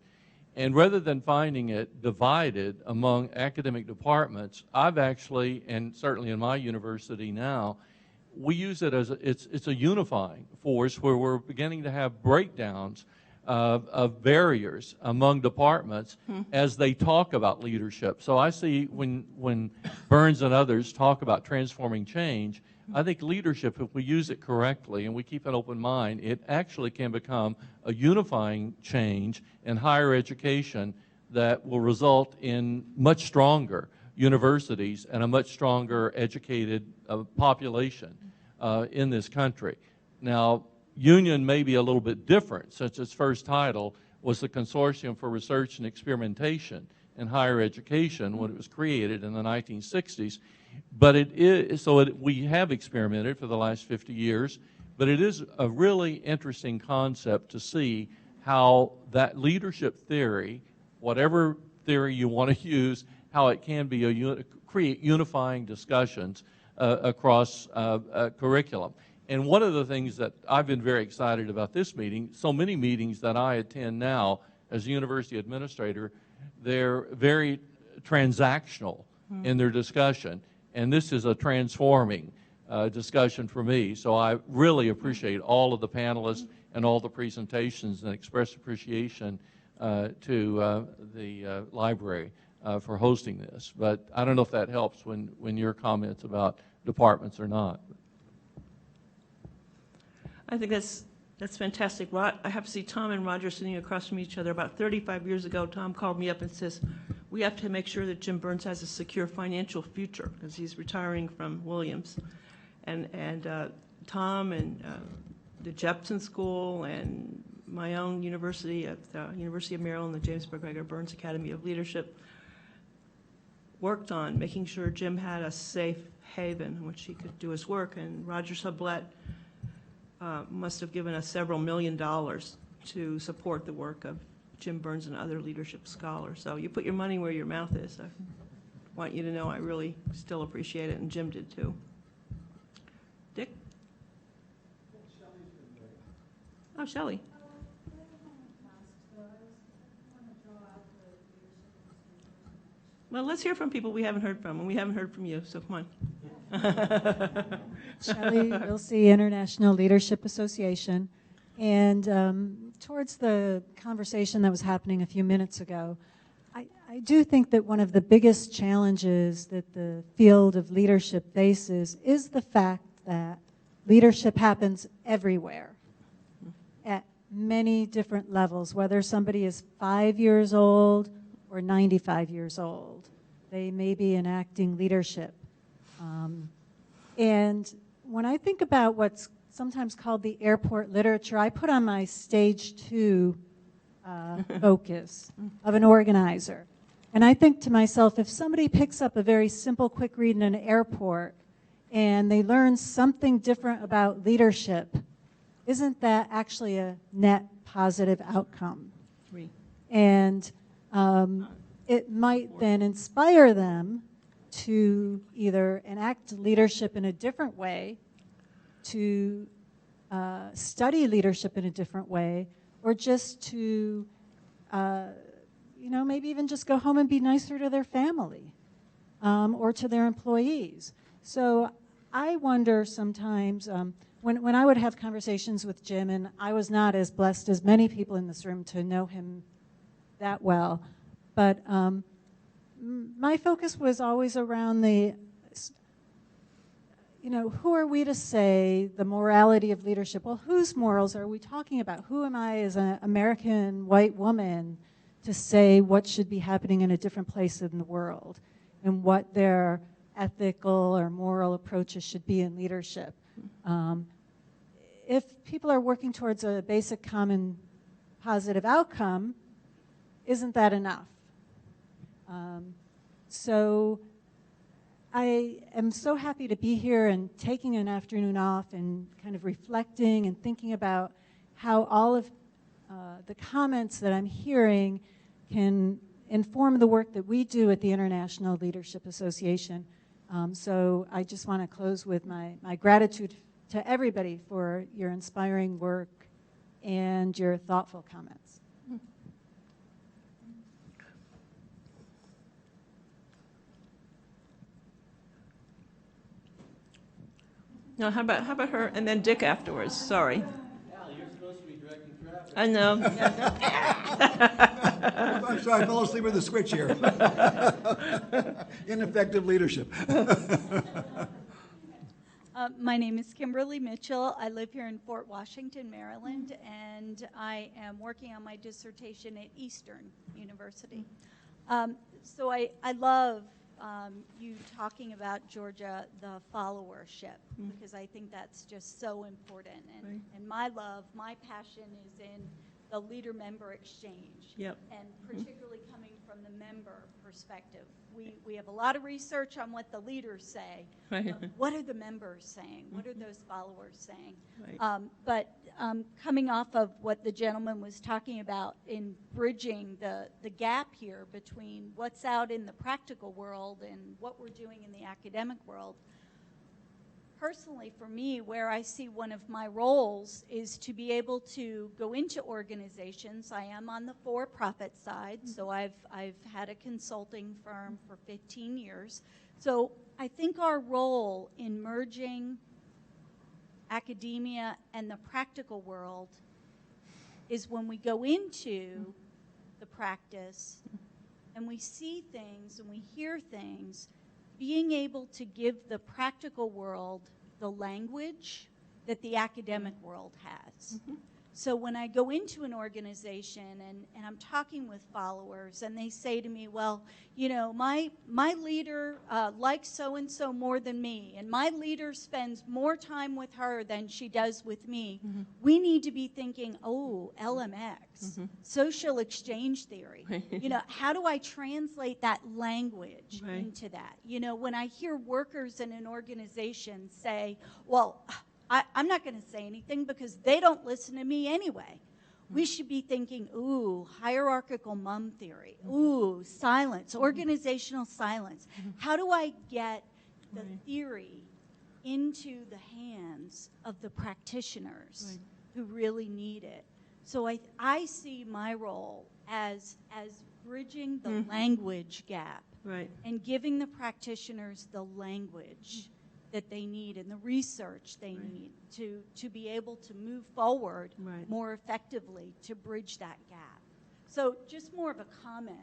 And rather than finding it divided among academic departments, I've actually, and certainly in my university now, we use it as it's a unifying force where we're beginning to have breakdowns of barriers among departments as they talk about leadership. So I see when Burns and others talk about transforming change, I think leadership, if we use it correctly and we keep an open mind, it actually can become a unifying change in higher education that will result in much stronger universities and a much stronger educated population in this country. Now, Union may be a little bit different, since its first title was the Consortium for Research and Experimentation in Higher Education when it was created in the 1960s. But it is, we have experimented for the last 50 years, but it is a really interesting concept to see how that leadership theory, whatever theory you want to use, how it can be create unifying discussions across curriculum. And one of the things that I've been very excited about this meeting, so many meetings that I attend now as a university administrator, they're very transactional in their discussion. And this is a transforming discussion for me. So I really appreciate all of the panelists and all the presentations and express appreciation to the library for hosting this. But I don't know if that helps when your comments about departments or not. I think that's fantastic. I have to see Tom and Roger sitting across from each other. About 35 years ago, Tom called me up and says, we have to make sure that Jim Burns has a secure financial future because he's retiring from Williams. And Tom and the Jepson School and my own university at the University of Maryland, the James MacGregor Burns Academy of Leadership, worked on making sure Jim had a safe haven in which he could do his work. And Roger Sublette must have given us several $1 million to support the work of Jim Burns and other leadership scholars. So you put your money where your mouth is. I want you to know I really still appreciate it, and Jim did too. Dick? Oh, Shelley. Well, let's hear from people we haven't heard from, and we haven't heard from you, so come on. Shelley Wilsey, International Leadership Association. And towards the conversation that was happening a few minutes ago, I do think that one of the biggest challenges that the field of leadership faces is the fact that leadership happens everywhere at many different levels, whether somebody is 5 years old or 95 years old. They may be enacting leadership. And when I think about what's sometimes called the airport literature, I put on my stage 2 focus of an organizer. And I think to myself, if somebody picks up a very simple quick read in an airport and they learn something different about leadership, isn't that actually a net positive outcome? 3. And it might then inspire them to either enact leadership in a different way, to study leadership in a different way, or just to, maybe even just go home and be nicer to their family or to their employees. So I wonder sometimes, when I would have conversations with Jim, and I was not as blessed as many people in this room to know him that well, but my focus was always around the, who are we to say the morality of leadership? Well, whose morals are we talking about? Who am I as an American white woman to say what should be happening in a different place in the world and what their ethical or moral approaches should be in leadership? If people are working towards a basic common positive outcome, isn't that enough? So I am so happy to be here and taking an afternoon off and kind of reflecting and thinking about how all of the comments that I'm hearing can inform the work that we do at the International Leadership Association. So I just want to close with my gratitude to everybody for your inspiring work and your thoughtful comments. No, how about her and then Dick afterwards? Sorry. Al, you're supposed to be directing traffic. I know. I'm sorry, I fell asleep with the switch here. Ineffective leadership. My name is Kimberly Mitchell. I live here in Fort Washington, Maryland, and I am working on my dissertation at Eastern University. So I love you talking about, Georgia, the followership, because I think that's just so important. And my passion is in the leader-member exchange, Yep. and particularly coming from the member perspective. We have a lot of research on what the leaders say. Right. But what are the members saying? What are those followers saying? Right. But coming off of what the gentleman was talking about in bridging the gap here between what's out in the practical world and what we're doing in the academic world, personally for me, where I see one of my roles is to be able to go into organizations. I am on the for-profit side, so I've had a consulting firm for 15 years. So I think our role in merging academia and the practical world is when we go into the practice and we see things and we hear things, being able to give the practical world the language that the academic world has. So when I go into an organization and I'm talking with followers and they say to me, well, you know, my leader likes so-and-so more than me, and my leader spends more time with her than she does with me, we need to be thinking, oh, LMX, social exchange theory. You know, how do I translate that language into that? You know, when I hear workers in an organization say, well, I'm not going to say anything because they don't listen to me anyway. We should be thinking, ooh, hierarchical mum theory. Ooh, silence, organizational silence. How do I get the theory into the hands of the practitioners who really need it? So I see my role as bridging the language gap and giving the practitioners the language that they need and the research they need to be able to move forward more effectively to bridge that gap. So just more of a comment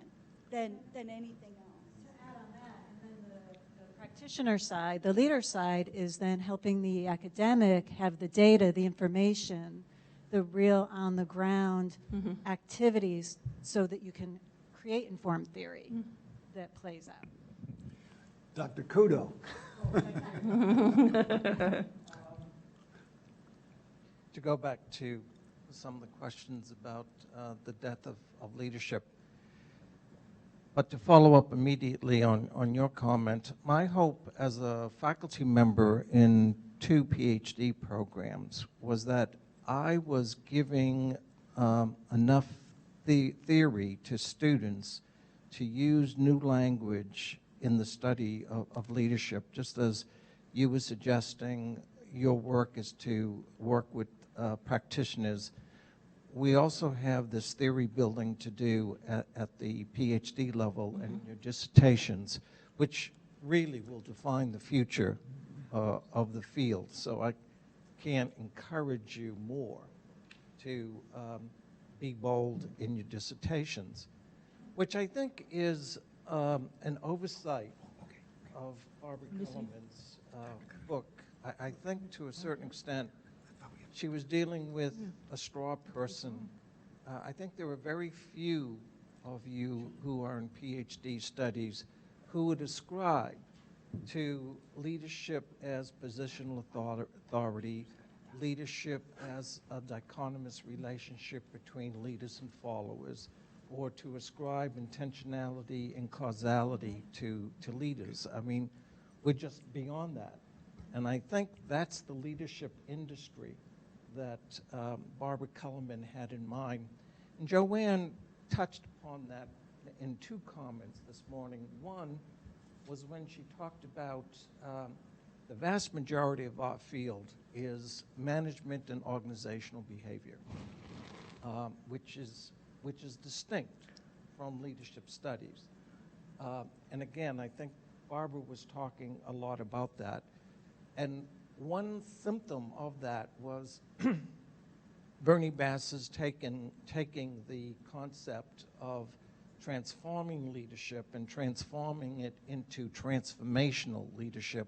than anything else. To add on that, and then the practitioner side, the leader side is then helping the academic have the data, the information, the real on-the-ground activities so that you can create informed theory that plays out. Dr. Kudo. To go back to some of the questions about the death of leadership, but to follow up immediately on your comment, my hope as a faculty member in 2 PhD programs was that I was giving enough theory to students to use new language in the study of leadership, just as you were suggesting your work is to work with practitioners. We also have this theory building to do at the PhD level and your dissertations, which really will define the future of the field. So I can't encourage you more to be bold in your dissertations, which I think is an oversight of Barbara Kellerman's book. I think to a certain extent she was dealing with a straw person. I think there are very few of you who are in PhD studies who would ascribe to leadership as positional authority, leadership as a dichotomous relationship between leaders and followers, or to ascribe intentionality and causality to leaders. I mean, we're just beyond that. And I think that's the leadership industry that Barbara Kellerman had in mind. And Joanne touched upon that in two comments this morning. One was when she talked about the vast majority of our field is management and organizational behavior, which is distinct from leadership studies. And again, I think Barbara was talking a lot about that. And one symptom of that was Bernie Bass's taking the concept of transforming leadership and transforming it into transformational leadership,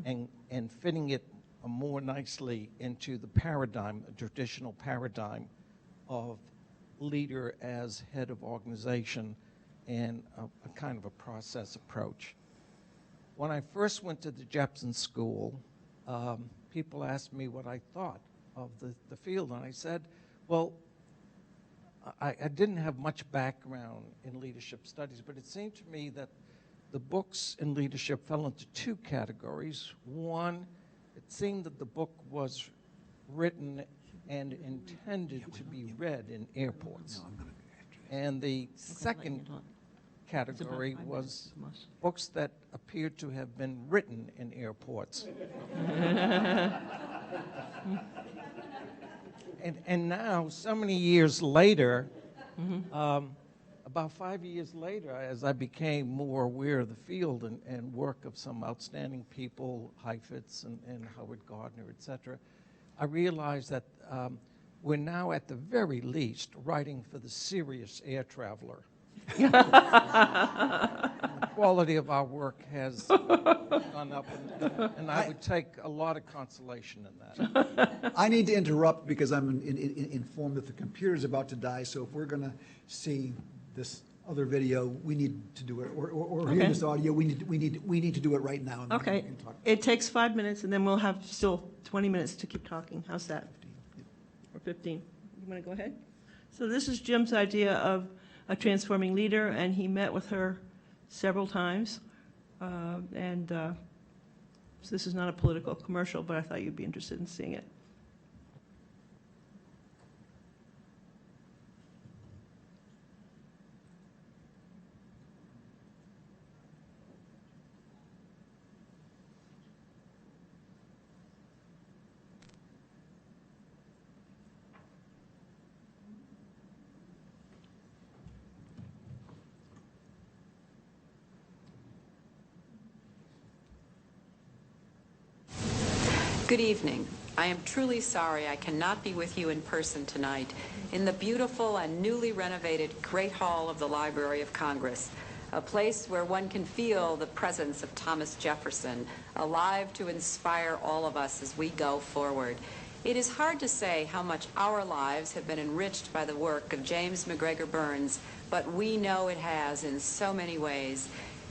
and fitting it more nicely into the paradigm, a traditional paradigm of leader as head of organization and a kind of a process approach. When I first went to the Jepson School, people asked me what I thought of the field, and I said, well, I didn't have much background in leadership studies, but it seemed to me that the books in leadership fell into two categories. One, it seemed that the book was written and intended to be read in airports. And the second category was books that appeared to have been written in airports. And now, so many years later, about 5 years later, as I became more aware of the field and work of some outstanding people, Heifetz and Howard Gardner, et cetera, I realized that we're now at the very least writing for the serious air traveler. The quality of our work has gone up, and I would take a lot of consolation in that. I need to interrupt because I'm informed that the computer's about to die, so if we're going to see this other video, we need to do it, or hear this audio, we need to do it right now. And Okay. we can talk. It takes 5 minutes, and then we'll have still 20 minutes to keep talking. How's that? 15. Or 15. You want to go ahead? So this is Jim's idea of a transforming leader, and he met with her several times. So this is not a political commercial, but I thought you'd be interested in seeing it. Good evening. I am truly sorry I cannot be with you in person tonight in the beautiful and newly renovated Great Hall of the Library of Congress, a place where one can feel the presence of Thomas Jefferson, alive to inspire all of us as we go forward. It is hard to say how much our lives have been enriched by the work of James MacGregor Burns, but we know it has in so many ways.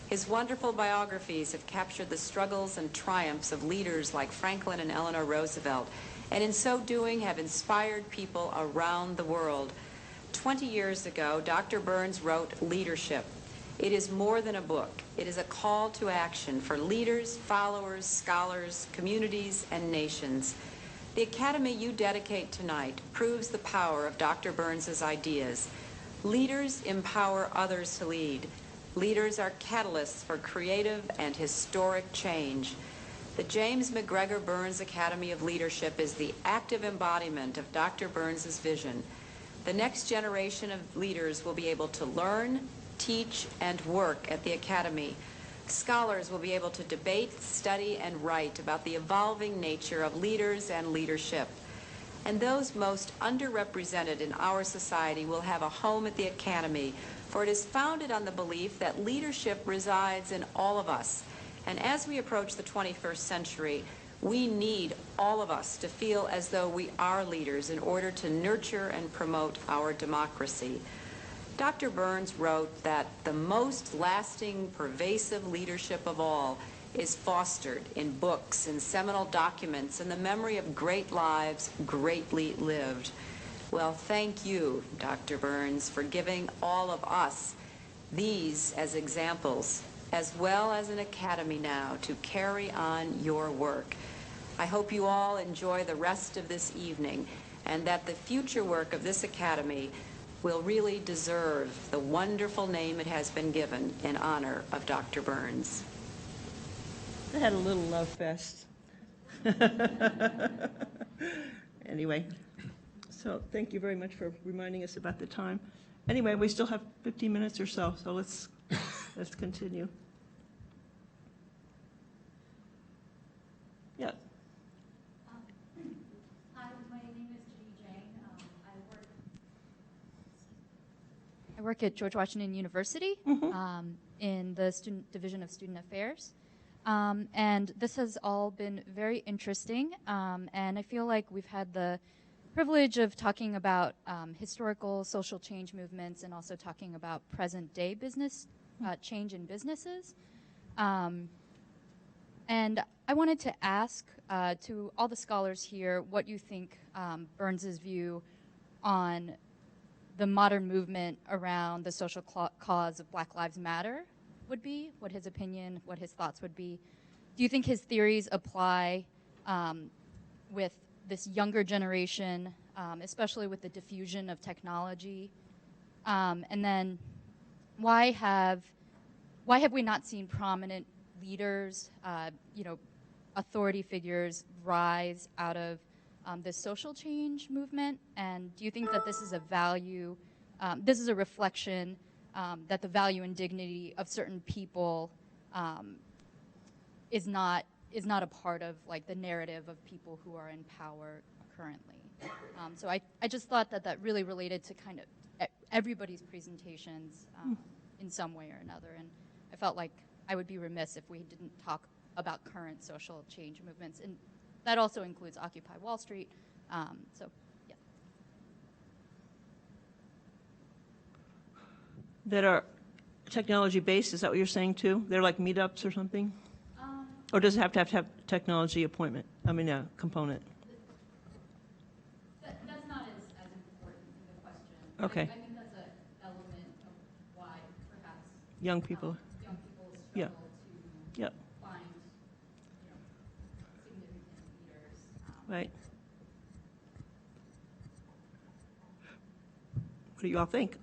His wonderful biographies have captured the struggles and triumphs of leaders like Franklin and Eleanor Roosevelt, and in so doing have inspired people around the world. 20 years ago, Dr. Burns wrote Leadership. It is more than a book. It is a call to action for leaders, followers, scholars, communities, and nations. The academy you dedicate tonight proves the power of Dr. Burns's ideas. Leaders empower others to lead. Leaders are catalysts for creative and historic change. The James MacGregor Burns Academy of Leadership is the active embodiment of Dr. Burns's vision. The next generation of leaders will be able to learn, teach, and work at the Academy. Scholars will be able to debate, study, and write about the evolving nature of leaders and leadership. And those most underrepresented in our society will have a home at the Academy, for it is founded on the belief that leadership resides in all of us. And as we approach the 21st century, we need all of us to feel as though we are leaders in order to nurture and promote our democracy. Dr. Burns wrote that the most lasting, pervasive leadership of all is fostered in books, in seminal documents, in the memory of great lives greatly lived. Well, thank you, Dr. Burns, for giving all of us these as examples, as well as an academy now to carry on your work. I hope you all enjoy the rest of this evening, and that the future work of this academy will really deserve the wonderful name it has been given in honor of Dr. Burns. They had a little love fest. Anyway, so thank you very much for reminding us about the time. Anyway, we still have 15 minutes or so, so let's continue. Yeah. Hi, my name is G. Jane. I work at George Washington University in the Student Division of Student Affairs. And this has all been very interesting, and I feel like we've had the privilege of talking about historical social change movements and also talking about present-day business change in businesses. And I wanted to ask to all the scholars here what you think Burns's view on the modern movement around the social cause of Black Lives Matter would be, what his opinion, what his thoughts would be. Do you think his theories apply with this younger generation, especially with the diffusion of technology? And then why have we not seen prominent leaders, authority figures rise out of this social change movement? And do you think that this is a value, this is a reflection that the value and dignity of certain people is not a part of like the narrative of people who are in power currently? So I just thought that really related to kind of everybody's presentations in some way or another, and I felt like I would be remiss if we didn't talk about current social change movements, and that also includes Occupy Wall Street. So yeah. That are technology-based, is that what you're saying too? They're like meetups or something? Or does it have to have technology appointment? I mean, a component? That's not as important in the question. Okay. I think that's an element of why perhaps Young people. Struggle to Yep. find significant leaders. Right. What do you all think?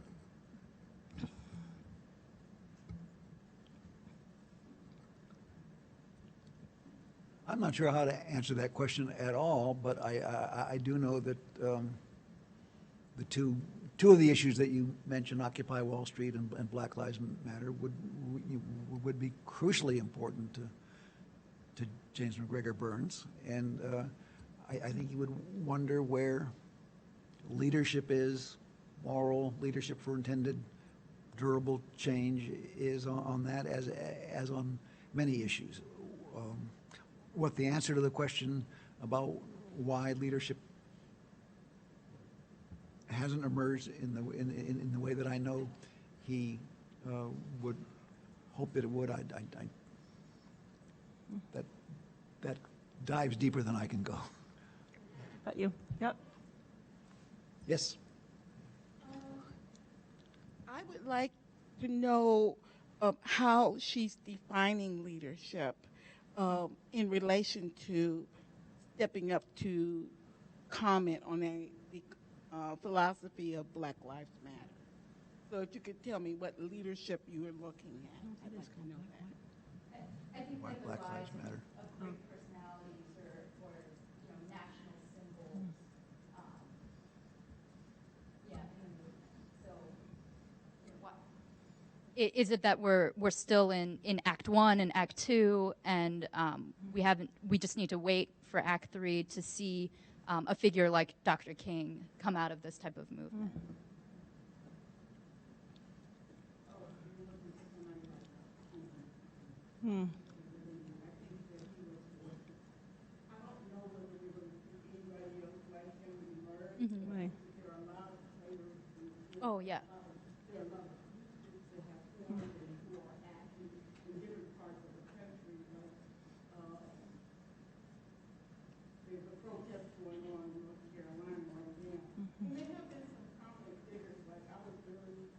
I'm not sure how to answer that question at all, but I do know that the two of the issues that you mentioned, Occupy Wall Street and Black Lives Matter, would be crucially important to James MacGregor Burns, and I think you would wonder where leadership is, moral leadership for intended durable change is on that as on many issues. What the answer to the question about why leadership hasn't emerged in the way that I know he would hope that it would, that dives deeper than I can go. About you? Yep. Yes. I would like to know how she's defining leadership in relation to stepping up to comment on the philosophy of Black Lives Matter. So if you could tell me what leadership you were looking at, I'd like to know that. I think Why like the Black rise Lives Matter. of great personalities or national symbols. So is it that we're still in Act 1 and Act 2, and we just need to wait for Act 3 to see a figure like Dr. King come out of this type of movement? Right. Oh, yeah. There's a protest going on in North Carolina right now. And there have been some prominent figures, like I was really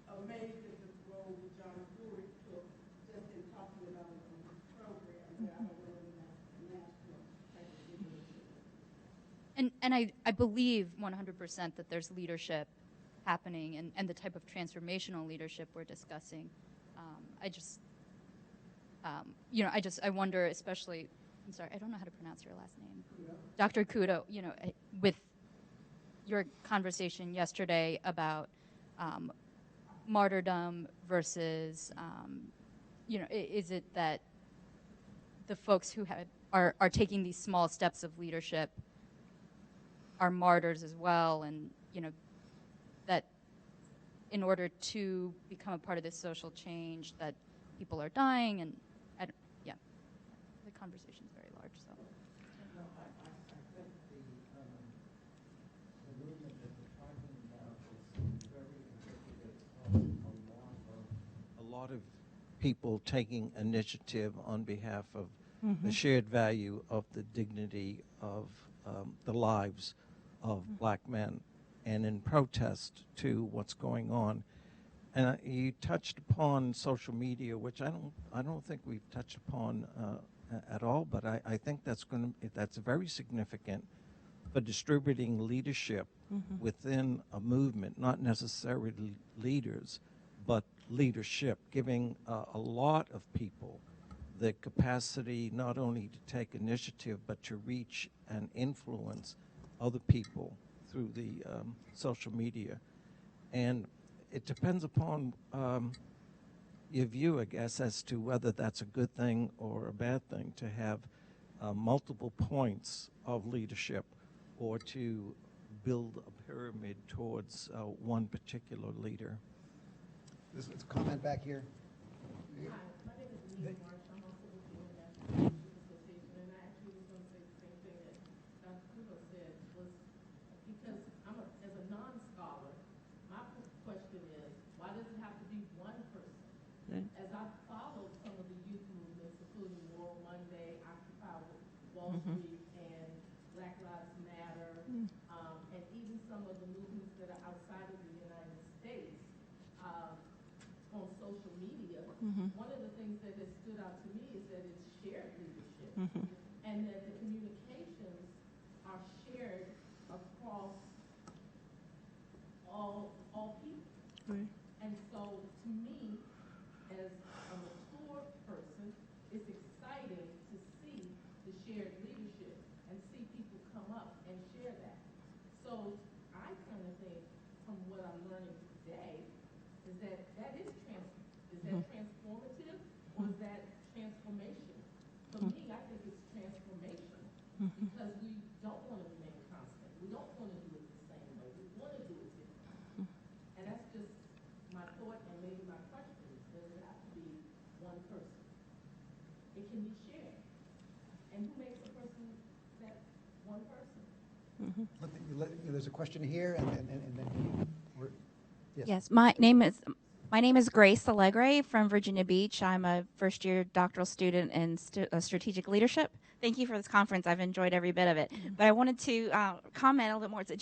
amazed at the role that John Stewart took just in talking about it on his program, but I don't know whether that's a national type of leadership. And I believe 100% that there's leadership happening and the type of transformational leadership we're discussing. I wonder, especially, I'm sorry, I don't know how to pronounce your last name. Dr. Kudo, with your conversation yesterday about martyrdom versus, is it that the folks who are taking these small steps of leadership are martyrs as well, and that in order to become a part of this social change that people are dying, and the conversation's very large. So. I think the movement that we're talking about is very indicative of a lot of people taking initiative on behalf of the shared value of the dignity of the lives of black men, and in protest to what's going on. And you touched upon social media, which I don't think we've touched upon at all, but I think that's very significant for distributing leadership within a movement, not necessarily leaders, but leadership, giving a lot of people the capacity not only to take initiative, but to reach and influence other people through the social media. And it depends upon your view, I guess, as to whether that's a good thing or a bad thing to have multiple points of leadership, or to build a pyramid towards one particular leader. There's a comment back here. Hi, my name is Nina Marsh. I'm also with the International Leadership Association, and I actually was going to say the same thing that Dr. Kudo said, was because as a non-scholar, my question is, why does it have to be one person? As I've followed some of the youth movements, including World Monday, Occupy Wall Street, and Black Lives Matter, and even some of the movements that are outside of the United States, on social media, one of the things that has stood out to me is that it's shared leadership, and that the communications are shared across all people. Right. And so, to me, as a mature person, it's exciting to see the shared leadership and see people come up and share that. So, I kind of think, from what I'm learning today, is that is transformative, or is that transformation? For me, I think it's transformation, because we don't want to remain constant. We don't want to do it the same way. We want to do it differently. And that's just my thought, and maybe my question is, does it have to be one person? It can be shared. And who makes a person that one person? There's a question here, and then Yes, my name is Grace Allegre from Virginia Beach. I'm a first-year doctoral student in strategic leadership. Thank you for this conference. I've enjoyed every bit of it. But I wanted to comment a little bit more. Is it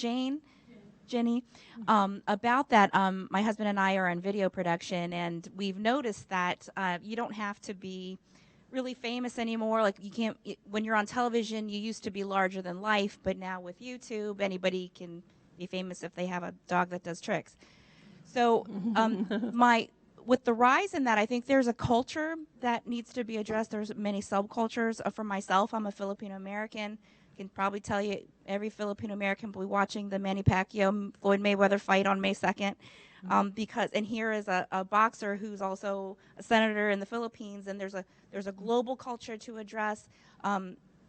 Jenny? About that. My husband and I are in video production, and we've noticed that you don't have to be really famous anymore. Like, you can't, when you're on television, you used to be larger than life, but now with YouTube, anybody can be famous if they have a dog that does tricks. So with the rise in that, I think there's a culture that needs to be addressed. There's many subcultures. For myself, I'm a Filipino American. I can probably tell you every Filipino American will be watching the Manny Pacquiao Floyd Mayweather fight on May 2nd. And here is a boxer who's also a senator in the Philippines, and there's a global culture to address.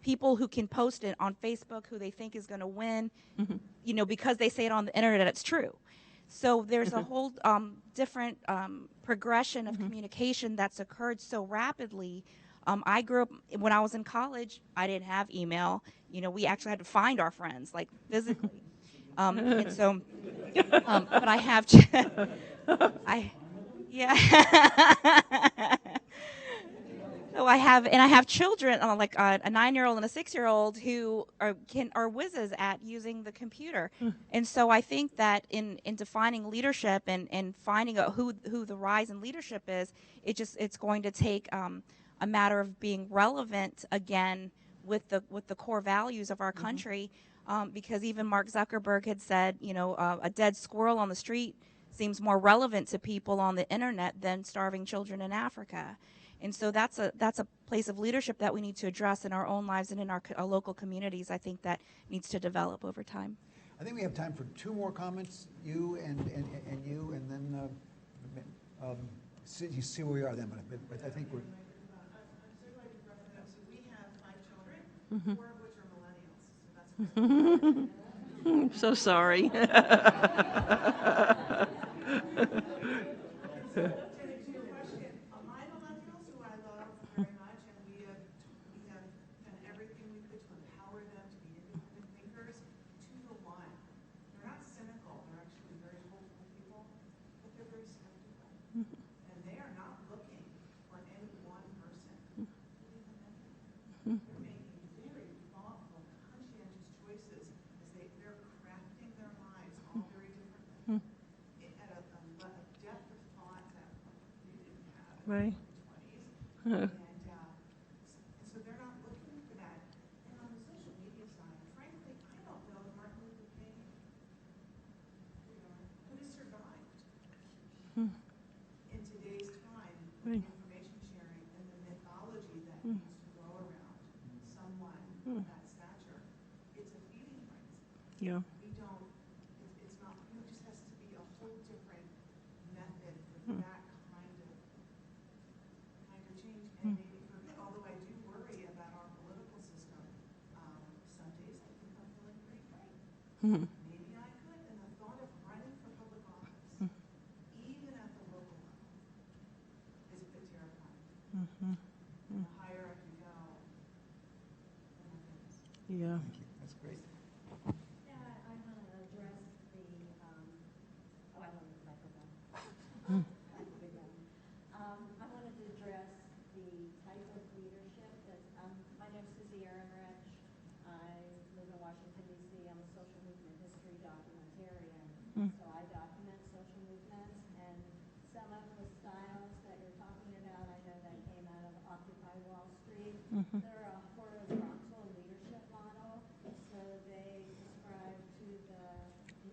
People who can post it on Facebook who they think is going to win, because they say it on the internet, it's true. So there's a whole different progression of communication that's occurred so rapidly. I grew up, when I was in college, I didn't have email. We actually had to find our friends, like, physically. And so, but I have, So I have children, like a 9-year-old and a 6-year-old, who are whizzes at using the computer. And so I think that in defining leadership and finding out who the rise in leadership is, it's going to take a matter of being relevant again with the core values of our country, because even Mark Zuckerberg had said, a dead squirrel on the street seems more relevant to people on the internet than starving children in Africa. And so that's a place of leadership that we need to address in our own lives and in our local communities. I think that needs to develop over time. I think we have time for 2 more comments, you and you, and then see where we are then. But I think we're. We have 5 children, 4 of which are millennials. So that's I'm so sorry. My millennials, who I love very much, and we have done everything we could to empower them to be independent thinkers, 2 to 1. They're not cynical. They're actually very hopeful people, but they're very skeptical. And they are not looking for any one person. They're making very thoughtful, conscientious choices as they're crafting their lives all very differently. At a depth of thought that we didn't have in Right. our 20s. And so they're not looking for that. And on the social media side, frankly, I don't know that Martin Luther King could have survived in today's time with information sharing and the mythology that needs to go around someone of that stature. It's a feeding frenzy. Yeah. We don't, it's not, it just has to be a whole different method for that kind of change. And maybe although I do worry about our political system, some days I think I'm feeling pretty great. Maybe I could, and the thought of running for public office, even at the local level, is a bit terrifying. The higher up you go, the more things. Yeah. Thank you. That's great. Yeah, I want to address the, I love the microphone. I wanted to address the type of leadership that, my name's Susie Ehrenreich. I live in Washington, D.C. I'm a social movement history documentarian. So I document social movements, and some of the styles that you're talking about, I know that came out of Occupy Wall Street. They're a horizontal leadership model, so they describe to the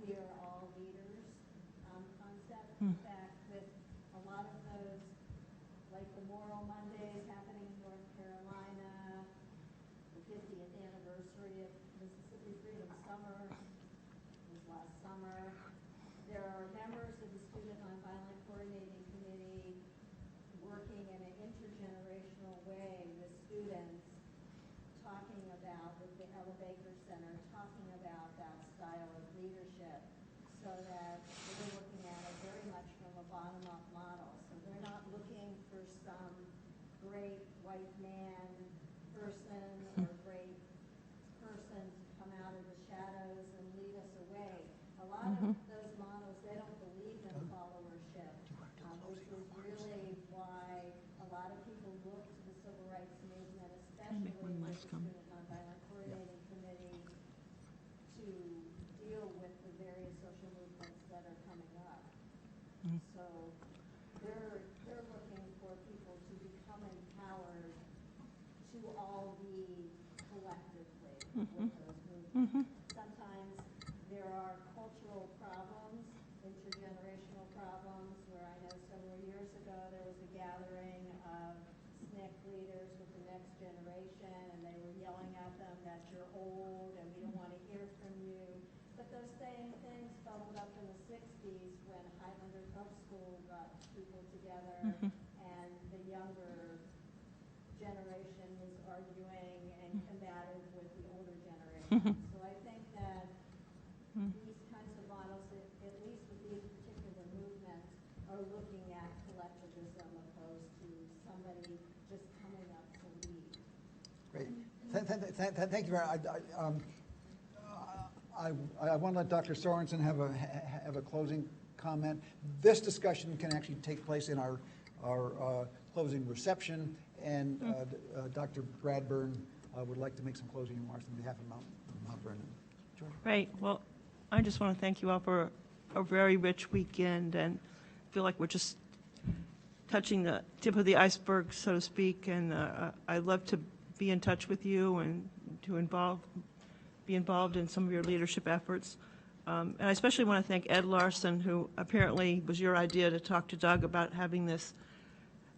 we are all leaders concept. In fact, with a lot of those, like the Moral Mondays happening in North Carolina, the 50th anniversary of Mississippi Freedom Summer was last summer. There are members of the Student Nonviolent Coordinating Committee working in an intergenerational way with students, talking about, with the Ella Baker Center, talking about that style of leadership, so that they're looking at it very much from a bottom-up model. So they're not looking for some great white man person or great person to come out of the shadows and lead us away. A lot of those models, they don't believe in followership, which is really why a lot of people look to the civil rights movement, especially with the Student Nonviolent Coordinating Committee, to deal with the various social movements that are coming up. So they're looking for people to become empowered to all be collectively with those movements. Sometimes there are cultural problems, intergenerational problems, where I know several years ago there was a gathering of SNCC leaders with the next generation, and they were yelling at them that you're old and we don't want to hear from you. But those same things bubbled up in the 60s when Highlander Pub School got people together, and the younger generation was arguing and combative with the older generation. So I think that these kinds of models, at least with these particular movements, are looking at collectivism opposed to somebody just coming up to lead. Great. Thank you very much. I want to let Dr. Sorensen have a closing comment. This discussion can actually take place in our closing reception, and Dr. Bradburn would like to make some closing remarks on behalf of Mount Vernon. George? Right. Well, I just want to thank you all for a very rich weekend, and feel like we're just touching the tip of the iceberg, so to speak. And I'd love to be in touch with you and to be involved in some of your leadership efforts. And I especially want to thank Ed Larson, who apparently was your idea to talk to Doug about having this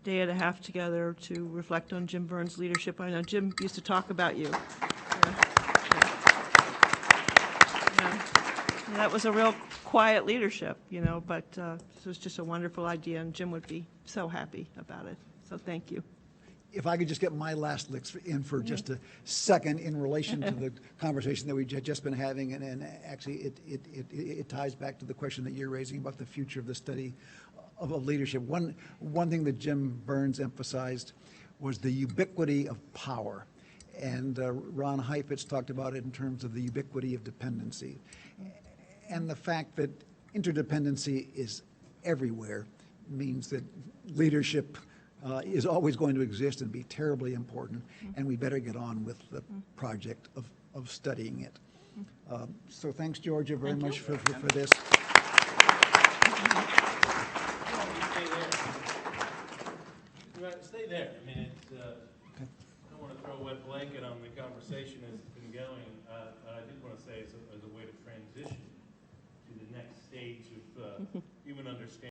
day and a half together to reflect on Jim Burns' leadership. I know Jim used to talk about you. And that was a real quiet leadership, but this was just a wonderful idea, and Jim would be so happy about it. So thank you. If I could just get my last licks in for just a second in relation to the conversation that we had just been having, and actually it ties back to the question that you're raising about the future of the study of leadership. One thing that Jim Burns emphasized was the ubiquity of power. And Ron Heifetz talked about it in terms of the ubiquity of dependency. And the fact that interdependency is everywhere means that leadership is always going to exist and be terribly important, and we better get on with the project of studying it. So thanks, Georgia, very much for this. Stay there. I mean, it's, I don't want to throw a wet blanket on the conversation as it's been going, but I did want to say as a way to transition to the next stage of human understanding.